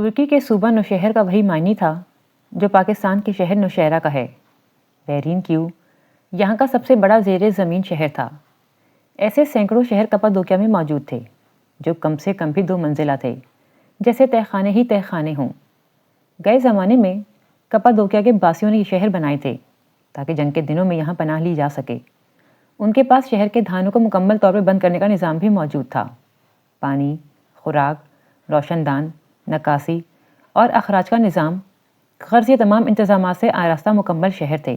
ترکی کے صوبہ نوشہر کا وہی معنی تھا جو پاکستان کے شہر نوشہرہ کا ہے۔ ویرین کیو یہاں کا سب سے بڑا زیر زمین شہر تھا۔ ایسے سینکڑوں شہر کپادوکیا میں موجود تھے جو کم سے کم بھی 2 منزلہ تھے، جیسے تہخانے ہی تہخانے ہوں۔ گئے زمانے میں کپادوکیا کے باسیوں نے یہ شہر بنائے تھے تاکہ جنگ کے دنوں میں یہاں پناہ لی جا سکے۔ ان کے پاس شہر کے دھانوں کو مکمل طور پر بند کرنے کا نظام بھی موجود تھا۔ پانی، خوراک، روشن دان، نکاسی اور اخراج کا نظام، غرض یہ تمام انتظامات سے آراستہ مکمل شہر تھے،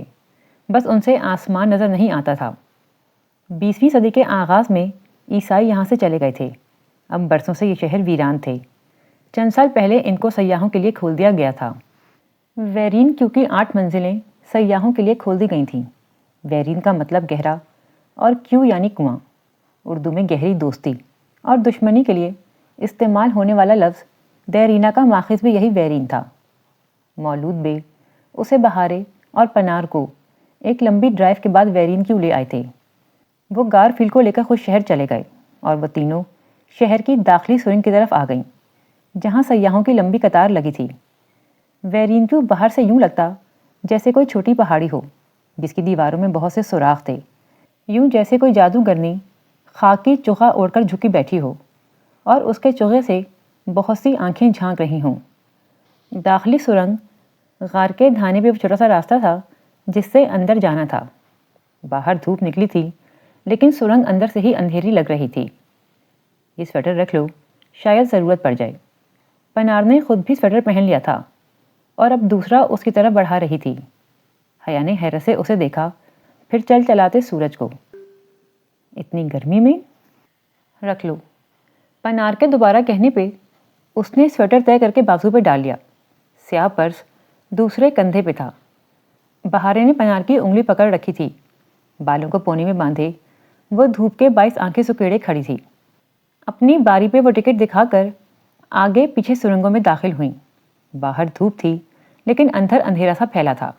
بس ان سے آسمان نظر نہیں آتا تھا۔ 20ویں صدی کے آغاز میں عیسائی یہاں سے چلے گئے تھے۔ اب برسوں سے یہ شہر ویران تھے۔ چند سال پہلے ان کو سیاحوں کے لیے کھول دیا گیا تھا۔ ویرین کیو کی 8 منزلیں سیاحوں کے لیے کھول دی گئی تھیں۔ ویرین کا مطلب گہرا اور کیو یعنی کنواں۔ اردو میں گہری دوستی اور دشمنی کے لیے استعمال ہونے والا لفظ دیرینا کا ماخذ بھی یہی ویرین تھا۔ مولود بے اسے بہارے اور پنار کو ایک لمبی ڈرائیو کے بعد ویرین کیو لے آئے تھے۔ وہ گار فیل کو لے کر خود شہر چلے گئے اور وہ تینوں شہر کی داخلی سرنگ کی طرف آ گئیں جہاں سیاحوں کی لمبی قطار لگی تھی۔ ویرین کیو باہر سے یوں لگتا جیسے کوئی چھوٹی پہاڑی ہو جس کی دیواروں میں بہت سے سوراخ تھے، یوں جیسے کوئی جادوگرنی خاکی چوغا اوڑھ کر جھکی بیٹھی ہو اور اس کے چوغے سے بہت سی آنکھیں جھانک رہی ہوں۔ داخلی سرنگ غار کے دھانے پہ چھوٹا سا راستہ تھا جس سے اندر جانا تھا۔ باہر دھوپ نکلی تھی لیکن سرنگ اندر سے ہی اندھیری لگ رہی تھی۔ یہ سویٹر رکھ لو، شاید ضرورت پڑ جائے۔ پنار نے خود بھی سویٹر پہن لیا تھا اور اب دوسرا اس کی طرف بڑھا رہی تھی۔ حیا نے حیرت سے اسے دیکھا، پھر چل چلاتے سورج کو۔ اتنی گرمی میں؟ رکھ لو۔ پنار کے دوبارہ کہنے پہ اس نے سویٹر طے کر کے بازو پہ ڈال لیا۔ سیاہ پرس دوسرے کندھے پہ تھا۔ بہارے نے پنار کی انگلی پکڑ رکھی تھی، بالوں کو پونے میں باندھے وہ دھوپ کے باعث آنکھیں سکیڑے کھڑی تھی۔ اپنی باری پہ وہ ٹکٹ دکھا کر آگے پیچھے سرنگوں میں داخل ہوئیں۔ باہر دھوپ تھی لیکن اندر اندھیرا سا پھیلا تھا۔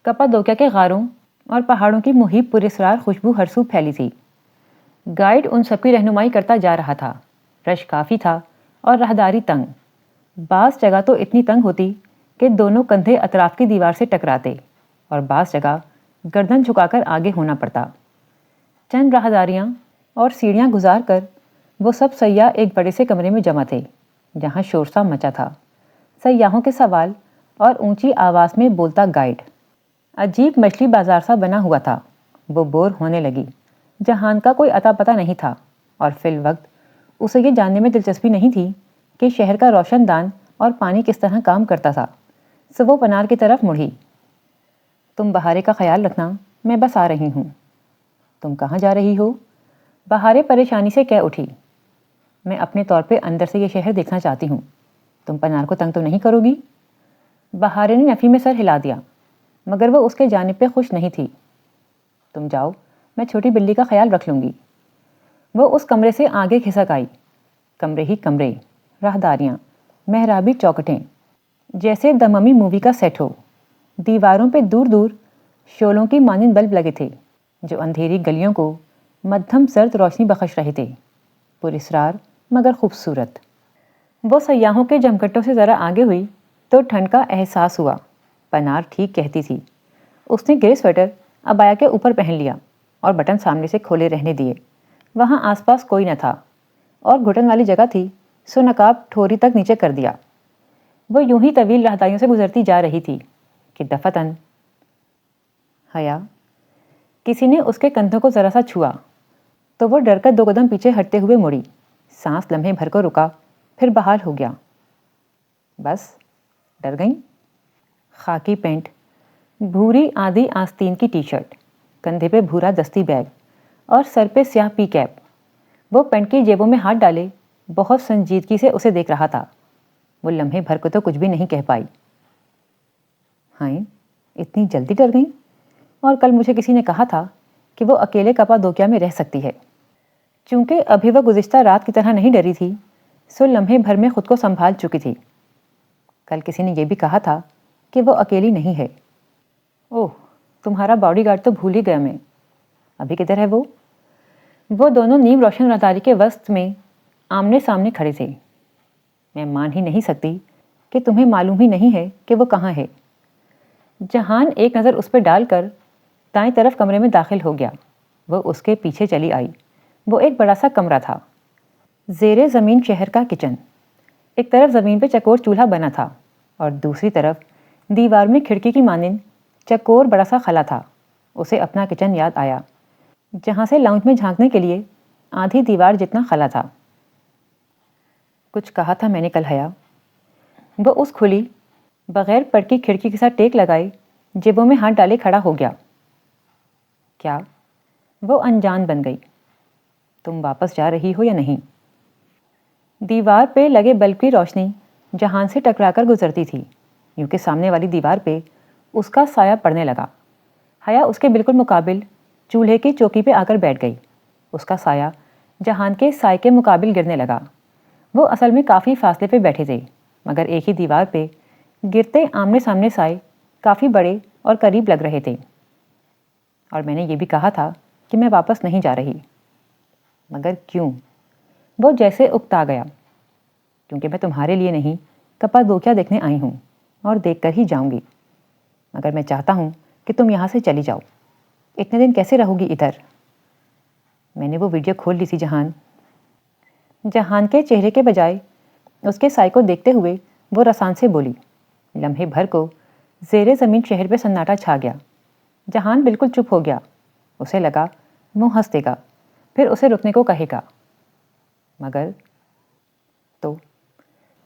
کپادوکیا کے غاروں اور پہاڑوں کی محیط پراسرار خوشبو ہر سو پھیلی تھی۔ گائیڈ ان سب کی رہنمائی کرتا جا رہا تھا۔ رش کافی تھا اور راہداری تنگ، بعض جگہ تو اتنی تنگ ہوتی کہ دونوں کندھے اطراف کی دیوار سے ٹکراتے اور بعض جگہ گردن جھکا کر آگے ہونا پڑتا۔ چند راہداریاں اور سیڑھیاں گزار کر وہ سب سیاح ایک بڑے سے کمرے میں جمع تھے جہاں شور سا مچا تھا۔ سیاحوں کے سوال اور اونچی آواز میں بولتا گائیڈ۔ عجیب مچھلی بازار سا بنا ہوا تھا۔ وہ بور ہونے لگی۔ جہان کا کوئی اتا پتہ نہیں تھا اور فی الوقت اسے یہ جاننے میں دلچسپی نہیں تھی کہ شہر کا روشن دان اور پانی کس طرح کام کرتا تھا۔ سو وہ پنار کی طرف مڑی۔ تم بہارے کا خیال رکھنا، میں بس آ رہی ہوں۔ تم کہاں جا رہی ہو؟ بہارے پریشانی سے کہہ اٹھی۔ میں اپنے طور پہ اندر سے یہ شہر دیکھنا چاہتی ہوں۔ تم پنار کو تنگ تو نہیں کرو گی؟ بہارے نے نفی میں سر ہلا دیا مگر وہ اس کے جانب پہ خوش نہیں تھی۔ تم جاؤ، میں چھوٹی بلی کا خیال رکھ لوں گی۔ وہ اس کمرے سے آگے کھسک آئی۔ کمرے ہی کمرے، راہداریاں، محرابی چوکھٹیں، جیسے دی ممی مووی کا سیٹ ہو۔ دیواروں پہ دور دور شعلوں کی مانند بلب لگے تھے جو اندھیری گلیوں کو مدھم سرد روشنی بخش رہے تھے، پراسرار مگر خوبصورت۔ وہ سیاحوں کے جمگھٹوں سے ذرا آگے ہوئی تو ٹھنڈ کا احساس ہوا۔ پنار ٹھیک کہتی تھی۔ اس نے گرے سویٹر عبایا کے اوپر پہن لیا اور بٹن سامنے سے کھولے رہنے دیے۔ وہاں آس پاس کوئی نہ تھا اور گھٹن والی جگہ تھی، سو نقاب ٹھوری تک نیچے کر دیا۔ وہ یوں ہی طویل راہداریوں سے گزرتی جا رہی تھی کہ دفتن حیا، کسی نے اس کے کندھوں کو ذرا سا چھوا تو وہ ڈر کر 2 قدم پیچھے ہٹتے ہوئے مڑی۔ سانس لمحے بھر کو رکا، پھر بحال ہو گیا۔ بس ڈر گئیں؟ خاکی پینٹ، بھوری آدھی آستین کی ٹی شرٹ، کندھے پہ بھورا دستی بیگ اور سر پہ سیاہ پی کیپ۔ وہ پینٹ کی جیبوں میں ہاتھ ڈالے بہت سنجیدگی سے اسے دیکھ رہا تھا۔ وہ لمحے بھر کو تو کچھ بھی نہیں کہہ پائی۔ ہائیں، اتنی جلدی ڈر گئیں؟ اور کل مجھے کسی نے کہا تھا کہ وہ اکیلے کپادوکیا میں رہ سکتی ہے۔ چونکہ ابھی وہ گزشتہ رات کی طرح نہیں ڈری تھی، سو لمحے بھر میں خود کو سنبھال چکی تھی۔ کل کسی نے یہ بھی کہا تھا کہ وہ اکیلی نہیں ہے۔ اوہ، تمہارا باڈی گارڈ تو بھول ہی گیا میں۔ ابھی کدھر ہے وہ؟ وہ دونوں نیم روشن راہداری کے وسط میں آمنے سامنے کھڑے تھے۔ میں مان ہی نہیں سکتی کہ تمہیں معلوم ہی نہیں ہے کہ وہ کہاں ہے۔ جہان ایک نظر اس پہ ڈال کر دائیں طرف کمرے میں داخل ہو گیا۔ وہ اس کے پیچھے چلی آئی۔ وہ ایک بڑا سا کمرہ تھا، زیر زمین شہر کا کچن۔ ایک طرف زمین پہ چکور چولہا بنا تھا اور دوسری طرف دیوار میں کھڑکی کی مانند چکور بڑا سا خلا تھا۔ اسے اپنا کچن یاد آیا، جہاں سے لاؤنج میں جھانکنے کے لیے آدھی دیوار جتنا خلا تھا۔ کچھ کہا تھا میں نے کل حیا؟ وہ اس کھلی بغیر پڑکی کھڑکی کے ساتھ ٹیک لگائے جیبوں میں ہاتھ ڈالے کھڑا ہو گیا۔ کیا؟ وہ انجان بن گئی۔ تم واپس جا رہی ہو یا نہیں؟ دیوار پہ لگے بلب کی روشنی جہان سے ٹکرا کر گزرتی تھی، یوں کہ سامنے والی دیوار پہ اس کا سایہ پڑنے لگا۔ حیا اس کے بالکل مقابل چولہے کی چوکی پہ آ کر بیٹھ گئی۔ اس کا سایہ جہان کے سائے کے مقابل گرنے لگا۔ وہ اصل میں کافی فاصلے پہ بیٹھے تھے، مگر ایک ہی دیوار پہ گرتے آمنے سامنے سائے کافی بڑے اور قریب لگ رہے تھے۔ اور میں نے یہ بھی کہا تھا کہ میں واپس نہیں جا رہی۔ مگر کیوں؟ وہ جیسے اکتا گیا۔ کیونکہ میں تمہارے لیے نہیں، کپادوکیا دیکھنے آئی ہوں اور دیکھ کر ہی جاؤں گی۔ مگر میں چاہتا ہوں کہ تم یہاں سے چلی جاؤ۔ اتنے دن کیسے رہو گی ادھر؟ میں نے وہ ویڈیو کھول لی تھی جہان۔ جہان کے چہرے کے بجائے اس کے سائے کو دیکھتے ہوئے وہ رسان سے بولی۔ لمحے بھر کو زیر زمین شہر پہ سناٹا چھا گیا۔ جہان بالکل چپ ہو گیا۔ اسے لگا وہ ہنس دے گا، پھر اسے رکنے کو کہے گا۔ مگر تو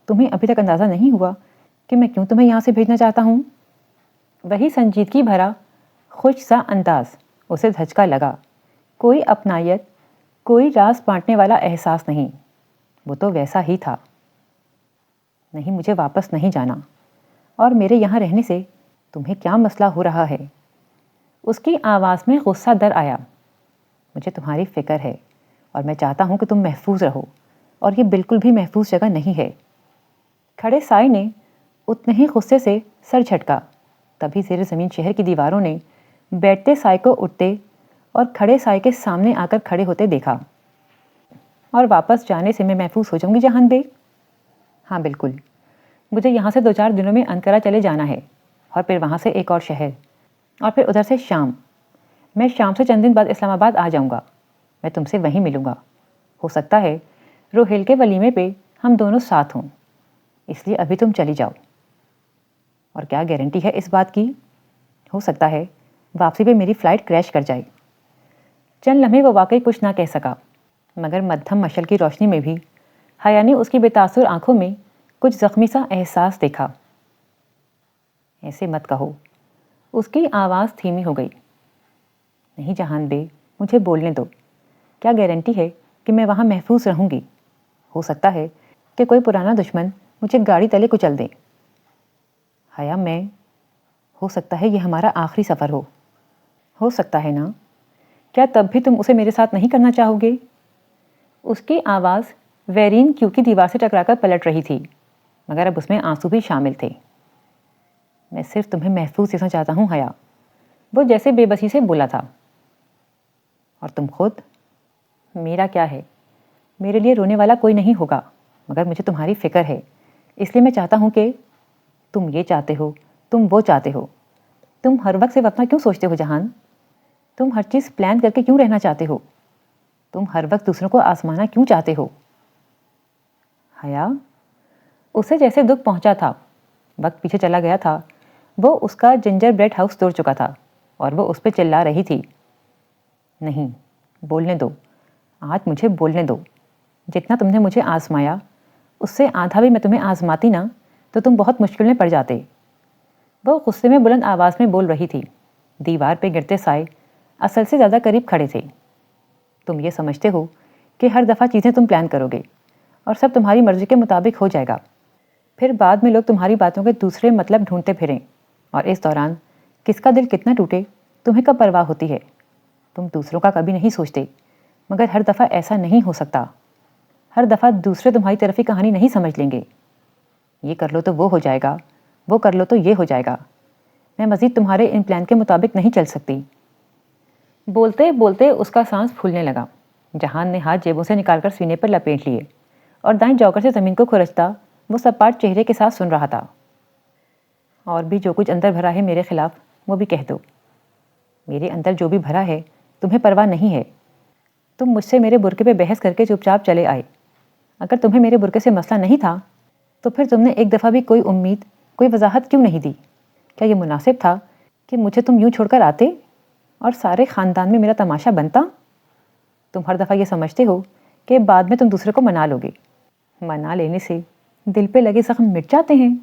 تمہیں ابھی تک اندازہ نہیں ہوا کہ میں کیوں تمہیں یہاں سے بھیجنا چاہتا ہوں؟ وہی سنجیدگی بھرا خوش سا انداز اسے دھچکا لگا۔ کوئی اپنائیت، کوئی راز بانٹنے والا احساس نہیں، وہ تو ویسا ہی تھا۔ نہیں، مجھے واپس نہیں جانا، اور میرے یہاں رہنے سے تمہیں کیا مسئلہ ہو رہا ہے؟ اس کی آواز میں غصہ در آیا۔ مجھے تمہاری فکر ہے اور میں چاہتا ہوں کہ تم محفوظ رہو، اور یہ بالکل بھی محفوظ جگہ نہیں ہے۔ کھڑے سائے نے اتنے ہی غصے سے سر جھٹکا۔ تبھی زیر زمین شہر کی دیواروں نے بیٹھتے سائے کو اٹھتے اور کھڑے سائے کے سامنے آ کر کھڑے ہوتے دیکھا۔ اور واپس جانے سے میں محفوظ ہو جاؤں گی جہان بے؟ ہاں بالکل۔ مجھے یہاں سے 2-4 دنوں میں انقرہ چلے جانا ہے، اور پھر وہاں سے ایک اور شہر، اور پھر ادھر سے شام۔ میں شام سے چند دن بعد اسلام آباد آ جاؤں گا۔ میں تم سے وہیں ملوں گا۔ ہو سکتا ہے روہیل کے ولیمے پہ ہم دونوں ساتھ ہوں، اس لیے ابھی تم چلی جاؤ۔ اور کیا گارنٹی ہے اس بات کی؟ ہو سکتا ہے واپسی پہ میری فلائٹ کریش کر جائے۔ چند لمحے وہ واقعی کچھ نہ کہہ سکا، مگر مدھم مشل کی روشنی میں بھی حیا نے اس کی بے تاثر آنکھوں میں کچھ زخمی سا احساس دیکھا۔ ایسے مت کہو۔ اس کی آواز دھیمی ہو گئی۔ نہیں جہان بے، مجھے بولنے دو۔ کیا گارنٹی ہے کہ میں وہاں محفوظ رہوں گی؟ ہو سکتا ہے کہ کوئی پرانا دشمن مجھے گاڑی تلے کچل دے۔ حیا، ہو سکتا ہے یہ ہمارا آخری سفر ہو سکتا ہے نا؟ کیا تب بھی تم اسے میرے ساتھ نہیں کرنا چاہو گے؟ اس کی آواز ویرین کیو کی دیوار سے ٹکرا کر پلٹ رہی تھی، مگر اب اس میں آنسو بھی شامل تھے۔ میں صرف تمہیں محفوظ دیکھنا چاہتا ہوں حیا، وہ جیسے بے بسی سے بولا تھا۔ اور تم خود؟ میرا کیا ہے؟ میرے لیے رونے والا کوئی نہیں ہوگا، مگر مجھے تمہاری فکر ہے، اس لیے میں چاہتا ہوں کہ تم یہ چاہتے ہو، تم وہ چاہتے ہو۔ تم ہر وقت صرف اپنا کیوں سوچتے ہو جہان؟ تم ہر چیز پلان کر کے کیوں رہنا چاہتے ہو؟ تم ہر وقت دوسروں کو آزمانا کیوں چاہتے ہو؟ حیا، اسے جیسے دکھ پہنچا تھا، وقت پیچھے چلا گیا تھا۔ وہ اس کا جنجر بریڈ ہاؤس توڑ چکا تھا اور وہ اس پہ چلا رہی تھی۔ نہیں، بولنے دو، آج مجھے بولنے دو۔ جتنا تم نے مجھے آزمایا، اس سے آدھا بھی میں تمہیں آزماتی نا تو تم بہت مشکل میں پڑ جاتے۔ وہ غصے میں بلند آواز میں بول رہی تھی۔ دیوار پہ گرتے سائے اصل سے زیادہ قریب کھڑے تھے۔ تم یہ سمجھتے ہو کہ ہر دفعہ چیزیں تم پلان کرو گے اور سب تمہاری مرضی کے مطابق ہو جائے گا، پھر بعد میں لوگ تمہاری باتوں کے دوسرے مطلب ڈھونڈتے پھریں، اور اس دوران کس کا دل کتنا ٹوٹے تمہیں کب پرواہ ہوتی ہے؟ تم دوسروں کا کبھی نہیں سوچتے، مگر ہر دفعہ ایسا نہیں ہو سکتا۔ ہر دفعہ دوسرے تمہاری طرفی کہانی نہیں سمجھ لیں گے۔ یہ کر لو تو وہ ہو جائے گا، وہ کر لو تو یہ ہو جائے گا۔ میں مزید تمہارے ان پلان کے مطابق نہیں چل سکتی۔ بولتے بولتے اس کا سانس پھولنے لگا۔ جہان نے ہاتھ جیبوں سے نکال کر سینے پر لپیٹ لیے اور دائیں جوکر سے زمین کو کھرچتا وہ سپاٹ چہرے کے ساتھ سن رہا تھا۔ اور بھی جو کچھ اندر بھرا ہے میرے خلاف وہ بھی کہہ دو۔ میرے اندر جو بھی بھرا ہے تمہیں پرواہ نہیں ہے۔ تم مجھ سے میرے برقعے پہ بحث کر کے چپ چاپ چلے آئے۔ اگر تمہیں میرے برقعے سے مسئلہ نہیں تھا تو پھر تم نے ایک دفعہ بھی کوئی امید، کوئی وضاحت کیوں نہیں دی؟ کیا یہ مناسب تھا کہ مجھے تم یوں چھوڑ کر آتے اور سارے خاندان میں میرا تماشا بنتا؟ تم ہر دفعہ یہ سمجھتے ہو کہ بعد میں تم دوسرے کو منا لو گے۔ منا لینے سے دل پہ لگے زخم مٹ جاتے ہیں۔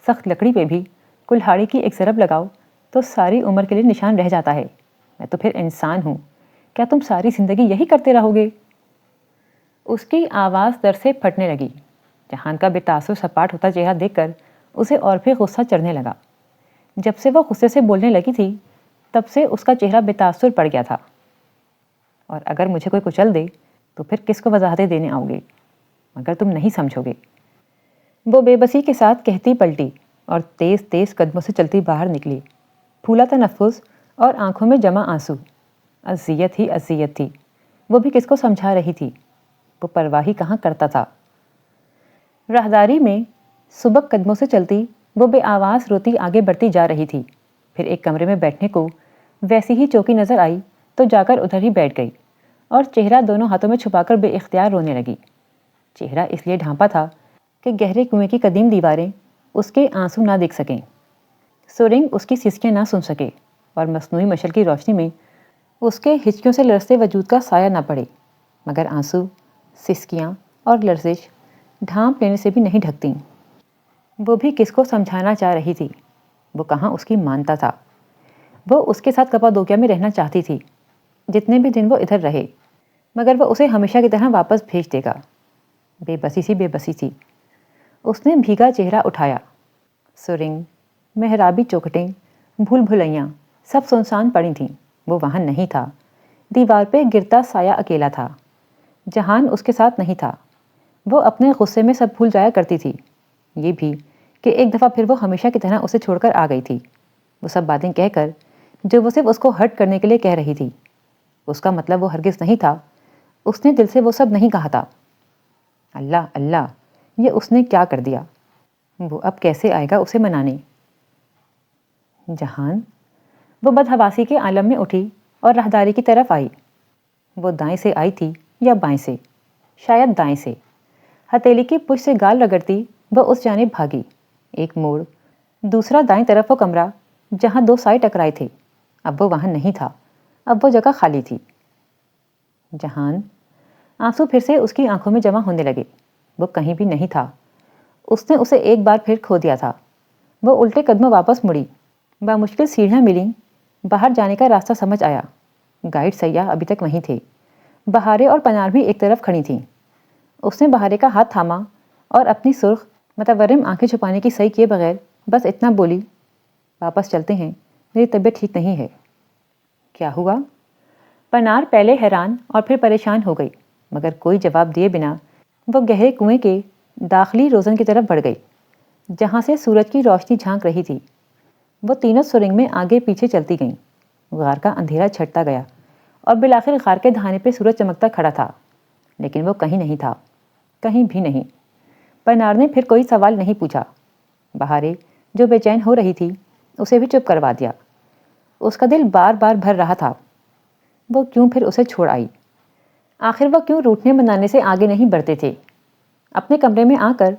سخت لکڑی پہ بھی کلہاڑی کی ایک ضرب لگاؤ تو ساری عمر کے لیے نشان رہ جاتا ہے۔ میں تو پھر انسان ہوں، کیا تم ساری زندگی یہی کرتے رہو گے؟ اس کی آواز در سے پھٹنے لگی۔ جہان کا بے تاثر سپاٹ ہوتا چہرہ دیکھ کر اسے اور بھی غصہ چڑھنے لگا۔ جب سے وہ غصے سے بولنے لگی تھی تب سے اس کا چہرہ بے تاثر پڑ گیا تھا۔ اور اگر مجھے کوئی کچل دے تو پھر کس کو وضاحتیں دینے آؤ گے؟ مگر تم نہیں سمجھو گے۔ وہ بے بسی کے ساتھ کہتی پلٹی اور تیز تیز قدموں سے چلتی باہر نکلی۔ پھولا تنفس اور آنکھوں میں جمع آنسو۔ اذیت ہی اذیت تھی۔ وہ بھی کس کو سمجھا رہی تھی؟ وہ پرواہی کہاں کرتا تھا؟ راہداری میں سبک قدموں سے چلتی وہ بے آواز روتی آگے بڑھتی جا رہی تھی۔ پھر ایک کمرے میں بیٹھنے کو ویسی ہی چوکی نظر آئی تو جا کر ادھر ہی بیٹھ گئی اور چہرہ دونوں ہاتھوں میں چھپا کر بے اختیار رونے لگی۔ چہرہ اس لیے ڈھانپا تھا کہ گہرے کنویں کی قدیم دیواریں اس کے آنسو نہ دیکھ سکیں، سرنگ اس کی سسکیاں نہ سن سکے اور مصنوعی مشل کی روشنی میں اس کے ہچکیوں سے لرزتے وجود کا سایہ نہ پڑے۔ مگر آنسو، سسکیاں اور لرزش ڈھانپ لینے سے بھی نہیں ڈھکتیں۔ وہ بھی کس کو سمجھانا چاہ رہی تھی؟ وہ کہاں اس کی مانتا تھا؟ وہ اس کے ساتھ کپادوکیا میں رہنا چاہتی تھی، جتنے بھی دن وہ ادھر رہے، مگر وہ اسے ہمیشہ کی طرح واپس بھیج دے گا۔ بے بسی سی بے بسی تھی۔ اس نے بھیگا چہرہ اٹھایا۔ سرنگ، محرابی چوکھٹیں، بھول بھلیاں سب سنسان پڑی تھیں۔ وہ وہاں نہیں تھا۔ دیوار پہ گرتا سایہ اکیلا تھا۔ جہان اس کے ساتھ نہیں تھا۔ وہ اپنے غصے میں سب بھول جایا کرتی تھی، یہ بھی کہ ایک دفعہ پھر وہ ہمیشہ کی طرح اسے چھوڑ کر آ گئی تھی۔ وہ سب باتیں کہہ کر جو وہ صرف اس کو ہرٹ کرنے کے لیے کہہ رہی تھی، اس کا مطلب وہ ہرگز نہیں تھا۔ اس نے دل سے وہ سب نہیں کہا تھا۔ اللہ اللہ، یہ اس نے کیا کر دیا؟ وہ اب کیسے آئے گا اسے منانے؟ جہان، وہ بدحواسی کے عالم میں اٹھی اور راہداری کی طرف آئی۔ وہ دائیں سے آئی تھی یا بائیں سے؟ شاید دائیں سے۔ ہتھیلی کی پشت سے گال رگڑتی وہ اس جانب بھاگی۔ ایک موڑ، دوسرا دائیں طرف وہ کمرہ جہاں دو سائے ٹکرائے تھے۔ اب وہ وہاں نہیں تھا، اب وہ جگہ خالی تھی۔ جہان، آنسو پھر سے اس کی آنکھوں میں جمع ہونے لگے۔ وہ کہیں بھی نہیں تھا۔ اس نے اسے ایک بار پھر کھو دیا تھا۔ وہ الٹے قدموں واپس مڑی۔ بامشکل سیڑھیاں ملیں، باہر جانے کا راستہ سمجھ آیا۔ گائیڈ سیاح ابھی تک وہیں تھے۔ بہارے اور پنار بھی ایک طرف کھڑی تھیں۔ اس نے بہارے کا ہاتھ تھاما اور اپنی سرخ متورم آنکھیں چھپانے کی صحیح کیے بغیر بس اتنا بولی، واپس چلتے ہیں، میری طبیعت ٹھیک نہیں ہے۔ کیا ہوا؟ پنار پہلے حیران اور پھر پریشان ہو گئی، مگر کوئی جواب دیے بنا وہ گہرے کنویں کے داخلی روزن کی طرف بڑھ گئی، جہاں سے سورج کی روشنی جھانک رہی تھی۔ وہ تینوں سرنگ میں آگے پیچھے چلتی گئیں۔ غار کا اندھیرا چھٹتا گیا اور بالآخر غار کے دہانے پہ سورج چمکتا کھڑا تھا، لیکن وہ کہیں نہیں تھا، کہیں بھی نہیں۔ پنار نے پھر کوئی سوال نہیں پوچھا۔ بہارے، جو بے چین ہو رہی تھی، اسے بھی چپ کروا دیا۔ اس کا دل بار بار بھر رہا تھا۔ وہ کیوں پھر اسے چھوڑ آئی؟ آخر وہ کیوں روٹھنے منانے سے آگے نہیں بڑھتے تھے؟ اپنے کمرے میں آ کر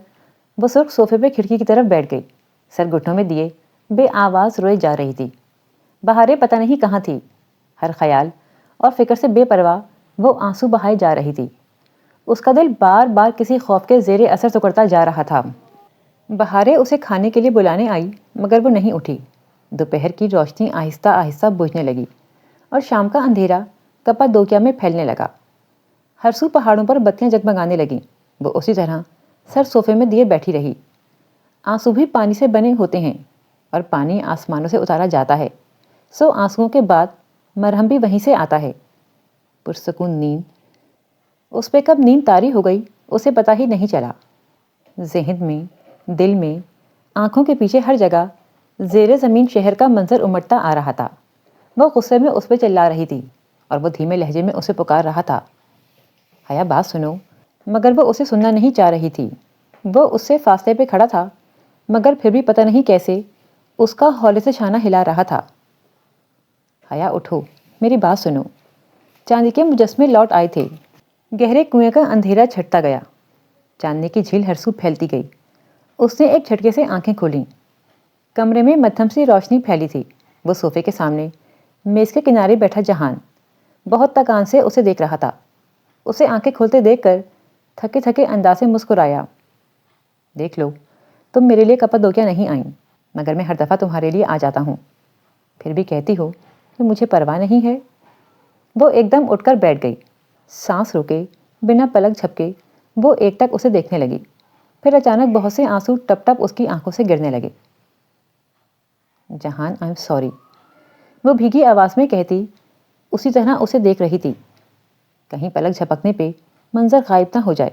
وہ سرخ صوفے پہ کھڑکی کی طرف بیٹھ گئی، سر گھٹنوں میں دیے بے آواز روئے جا رہی تھی۔ بہارے پتہ نہیں کہاں تھی۔ ہر خیال اور فکر سے بے پرواہ وہ آنسو بہائے جا رہی تھی۔ اس کا دل بار بار کسی خوف کے زیر اثر سکڑتا جا رہا تھا۔ بہارے اسے کھانے کے لیے بلانے آئی، مگر وہ نہیں اٹھی۔ دوپہر کی روشنی آہستہ آہستہ بجھنے لگی اور شام کا اندھیرا کپادوکیا میں پھیلنے لگا۔ ہر سو پہاڑوں پر بتیاں جگمگانے لگیں۔ وہ اسی طرح سر صوفے میں دیے بیٹھی رہی۔ آنسو بھی پانی سے بنے ہوتے ہیں اور پانی آسمانوں سے اتارا جاتا ہے، سو آنسوؤں کے بعد مرہم بھی وہیں سے آتا ہے۔ پرسکون نیند۔ اس پہ کب نیند طاری ہو گئی اسے پتہ ہی نہیں چلا۔ ذہن میں، دل میں، آنکھوں کے پیچھے ہر جگہ زیر زمین شہر کا منظر امٹتا آ رہا تھا۔ وہ غصے میں اس پہ چلا رہی تھی اور وہ دھیمے لہجے میں اسے پکار رہا تھا، حیا بات سنو، مگر وہ اسے سننا نہیں چاہ رہی تھی۔ وہ اس سے فاصلے پہ کھڑا تھا مگر پھر بھی پتہ نہیں کیسے اس کا ہولے سے شانہ ہلا رہا تھا۔ حیا اٹھو، میری بات سنو۔ چاندی کے مجسمے لوٹ آئے تھے۔ گہرے کنویں کا اندھیرا چھٹتا گیا، چاندنی کی جھیل ہر سو پھیلتی گئی۔ اس نے ایک جھٹکے سے آنکھیں کھولیں۔ کمرے میں مدھم سی روشنی پھیلی تھی۔ وہ صوفے کے سامنے میز کے کنارے بیٹھا جہان بہت تکان سے اسے دیکھ رہا تھا۔ اسے آنکھیں کھولتے دیکھ کر تھکے تھکے انداز سے مسکرایا۔ دیکھ لو، تم میرے لیے کپادوکیا نہیں آئیں، مگر میں ہر دفعہ تمہارے لیے آ جاتا ہوں، پھر بھی کہتی ہو کہ مجھے پرواہ نہیں ہے۔ وہ ایک دم اٹھ کر بیٹھ گئی، سانس روکے بنا پلک جھپکے وہ ایک ٹک اسے دیکھنے لگی، پھر اچانک بہت سے آنسو ٹپ ٹپ اس کی آنکھوں سے گرنے لگے۔ جہان، آئی ایم سوری، وہ بھیگی آواز میں کہتی اسی طرح اسے دیکھ رہی تھی، کہیں پلک جھپکنے پہ منظر غائب نہ ہو جائے۔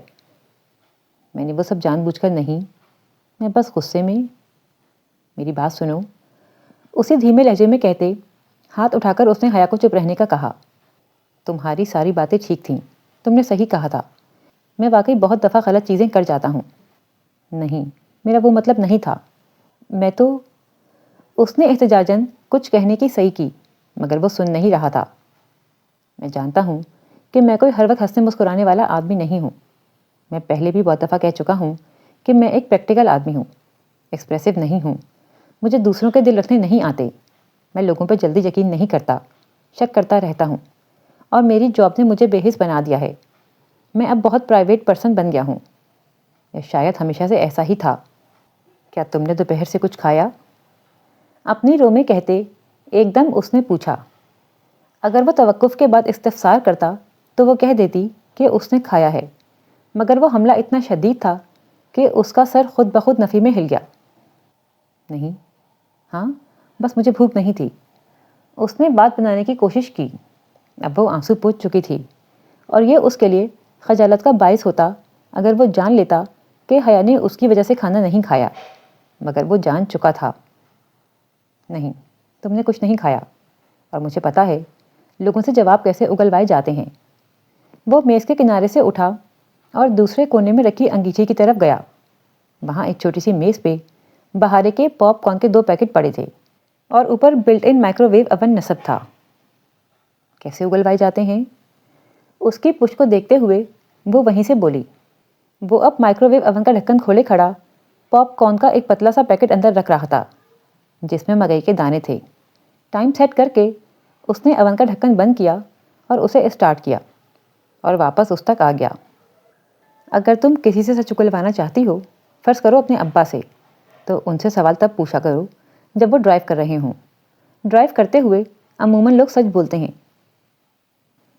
میں نے وہ سب جان بوجھ کر نہیں، میں بس غصے میں۔ میری بات سنو، اسی دھیمے لہجے میں کہتے ہاتھ اٹھا کر اس نے حیا کو چپ رہنے کا کہا۔ تمہاری ساری باتیں ٹھیک تھیں، تم نے صحیح کہا تھا، میں واقعی بہت دفعہ غلط چیزیں کر جاتا ہوں۔ نہیں، میرا وہ مطلب نہیں تھا، میں تو… اس نے احتجاجاً کچھ کہنے کی صحیح کی مگر وہ سن نہیں رہا تھا۔ میں جانتا ہوں کہ میں کوئی ہر وقت ہنسنے مسکرانے والا آدمی نہیں ہوں، میں پہلے بھی بہت دفعہ کہہ چکا ہوں کہ میں ایک پریکٹیکل آدمی ہوں، ایکسپریسو نہیں ہوں، مجھے دوسروں کے دل رکھنے نہیں آتے، میں لوگوں پہ جلدی یقین نہیں کرتا، شک کرتا رہتا ہوں، اور میری جاب نے مجھے بے حس بنا دیا ہے۔ میں اب بہت پرائیویٹ پرسن بن گیا ہوں، یا شاید ہمیشہ سے ایسا ہی تھا۔ کیا تم نے دوپہر سے کچھ کھایا؟ اپنی رو میں کہتے ایک دم اس نے پوچھا۔ اگر وہ توقف کے بعد استفسار کرتا تو وہ کہہ دیتی کہ اس نے کھایا ہے، مگر وہ حملہ اتنا شدید تھا کہ اس کا سر خود بخود نفی میں ہل گیا۔ نہیں، ہاں، بس مجھے بھوک نہیں تھی۔ اس نے بات بنانے کی کوشش کی، اب وہ آنسو پوچھ چکی تھی، اور یہ اس کے لیے خجالت کا باعث ہوتا اگر وہ جان لیتا کہ حیا نے اس کی وجہ سے کھانا نہیں کھایا، مگر وہ جان چکا تھا۔ نہیں، تم نے کچھ نہیں کھایا، اور مجھے پتا ہے لوگوں سے جواب کیسے اگلوائے جاتے ہیں۔ وہ میز کے کنارے سے اٹھا اور دوسرے کونے میں رکھی انگیٹھی کی طرف گیا۔ وہاں ایک چھوٹی سی میز پہ بہارے کے پاپ کارن کے 2 پیکٹ پڑے تھے اور اوپر built in microwave oven نصب تھا۔ کیسے اگلوائے جاتے ہیں؟ اس کی پشت کو دیکھتے ہوئے وہ وہیں سے بولی۔ وہ اب مائکرو ویو اوون کا ڈھکن کھولے کھڑا پاپ کارن کا ایک پتلا سا پیکٹ اندر رکھ رہا تھا جس میں مکئی کے دانے تھے۔ ٹائم سیٹ کر کے اس نے اوون کا ڈھکن بند کیا اور اسے اسٹارٹ کیا اور واپس اس تک آ گیا۔ اگر تم کسی سے سچ اگلوانا چاہتی ہو، فرض کرو اپنے ابا سے، تو ان سے سوال تب پوچھا کرو جب وہ ڈرائیو کر رہے ہوں۔ ڈرائیو کرتے ہوئے عموماً لوگ سچ بولتے ہیں،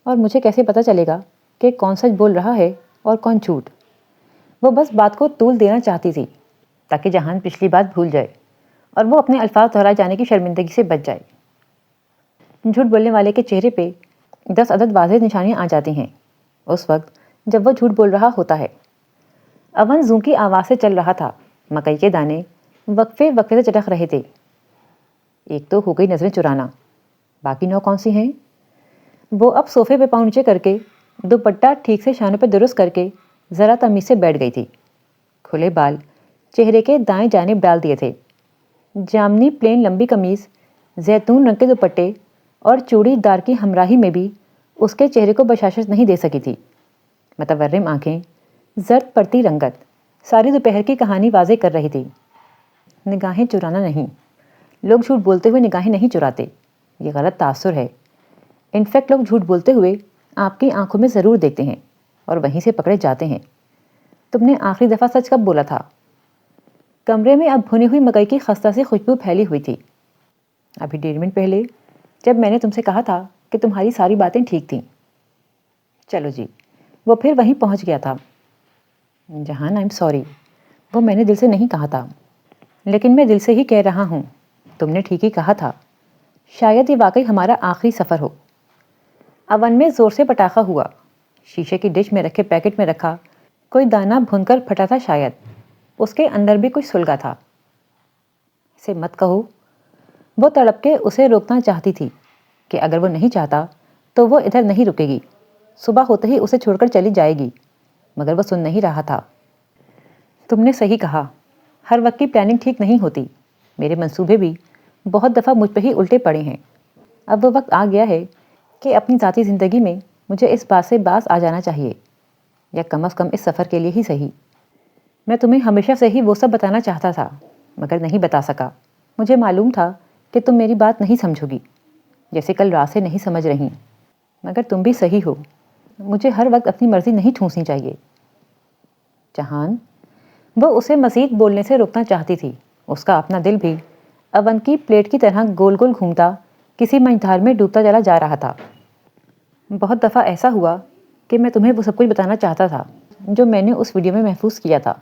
اور مجھے کیسے پتہ چلے گا کہ کون سچ بول رہا ہے اور کون جھوٹ؟ وہ بس بات کو طول دینا چاہتی تھی تاکہ جہان پچھلی بات بھول جائے اور وہ اپنے الفاظ دہرائے جانے کی شرمندگی سے بچ جائے۔ جھوٹ بولنے والے کے چہرے پہ 10 عدد واضح نشانیاں آ جاتی ہیں اس وقت جب وہ جھوٹ بول رہا ہوتا ہے۔ اوون زوں کی آواز سے چل رہا تھا، مکئی کے دانے وقفے وقفے سے چٹک رہے تھے۔ ایک تو ہو گئی نظریں چرانا، باقی 9 کون سی ہیں؟ وہ اب صوفے پہ پاؤں نیچے کر کے دوپٹہ ٹھیک سے شانوں پہ درست کر کے ذرا تمیز سے بیٹھ گئی تھی۔ کھلے بال چہرے کے دائیں جانب ڈال دیے تھے، جامنی پلین لمبی قمیض زیتون رنگ کے دوپٹے اور چوڑی دار کی ہمراہی میں بھی اس کے چہرے کو بشاشت نہیں دے سکی تھی۔ متورم آنکھیں، زرد پڑتی رنگت، ساری دوپہر کی کہانی واضح کر رہی تھی۔ نگاہیں چرانا نہیں، لوگ جھوٹ بولتے ہوئے نگاہیں نہیں چراتے، یہ غلط تاثر ہے۔ انفیکٹ لوگ جھوٹ بولتے ہوئے آپ کی آنکھوں میں ضرور دیکھتے ہیں اور وہیں سے پکڑے جاتے ہیں۔ تم نے آخری دفعہ سچ کب بولا تھا؟ کمرے میں اب بھنی ہوئی مکئی کی خستہ سی خوشبو پھیلی ہوئی تھی۔ ابھی 1.5 منٹ پہلے، جب میں نے تم سے کہا تھا کہ تمہاری ساری باتیں ٹھیک تھیں۔ چلو جی، وہ پھر وہیں پہنچ گیا تھا۔ جہان، آئی ایم سوری، وہ میں نے دل سے نہیں کہا تھا، لیکن میں دل سے ہی کہہ رہا ہوں، تم نے ٹھیک ہی کہا تھا، شاید یہ واقعی ہمارا آخری سفر ہو۔ اوون میں زور سے پٹاخہ ہوا، شیشے کی ڈش میں رکھے پیکٹ میں رکھا کوئی دانہ بھن کر پھٹا تھا، شاید اس کے اندر بھی کچھ سلگا تھا۔ اسے مت کہو، وہ تڑپ کے اسے روکنا چاہتی تھی کہ اگر وہ نہیں چاہتا تو وہ ادھر نہیں رکے گی، صبح ہوتے ہی اسے چھوڑ کر چلی جائے گی، مگر وہ سن نہیں رہا تھا۔ تم نے صحیح کہا، ہر وقت کی پلاننگ ٹھیک نہیں ہوتی. میرے منصوبے بھی بہت دفعہ مجھ پہ ہی الٹے پڑے ہیں. اب وہ وقت آ گیا ہے کہ اپنی ذاتی زندگی میں مجھے اس بات سے باز آ جانا چاہیے، یا کم از کم اس سفر کے لیے ہی صحیح. میں تمہیں ہمیشہ سے ہی وہ سب بتانا چاہتا تھا مگر نہیں بتا سکا. مجھے معلوم تھا کہ تم میری بات نہیں سمجھو گی، جیسے کل رات سے نہیں سمجھ رہی. مگر تم بھی صحیح ہو، مجھے ہر وقت اپنی مرضی نہیں ٹھونسنی چاہیے. جہان، وہ اسے مزید بولنے سے روکنا چاہتی تھی. اس کا اپنا دل بھی اون کی پلیٹ کی طرح گول گول گھومتا کسی منجھار میں ڈوبتا چلا جا رہا تھا. بہت دفعہ ایسا ہوا کہ میں تمہیں وہ سب کچھ بتانا چاہتا تھا جو میں نے اس ویڈیو میں محفوظ کیا تھا،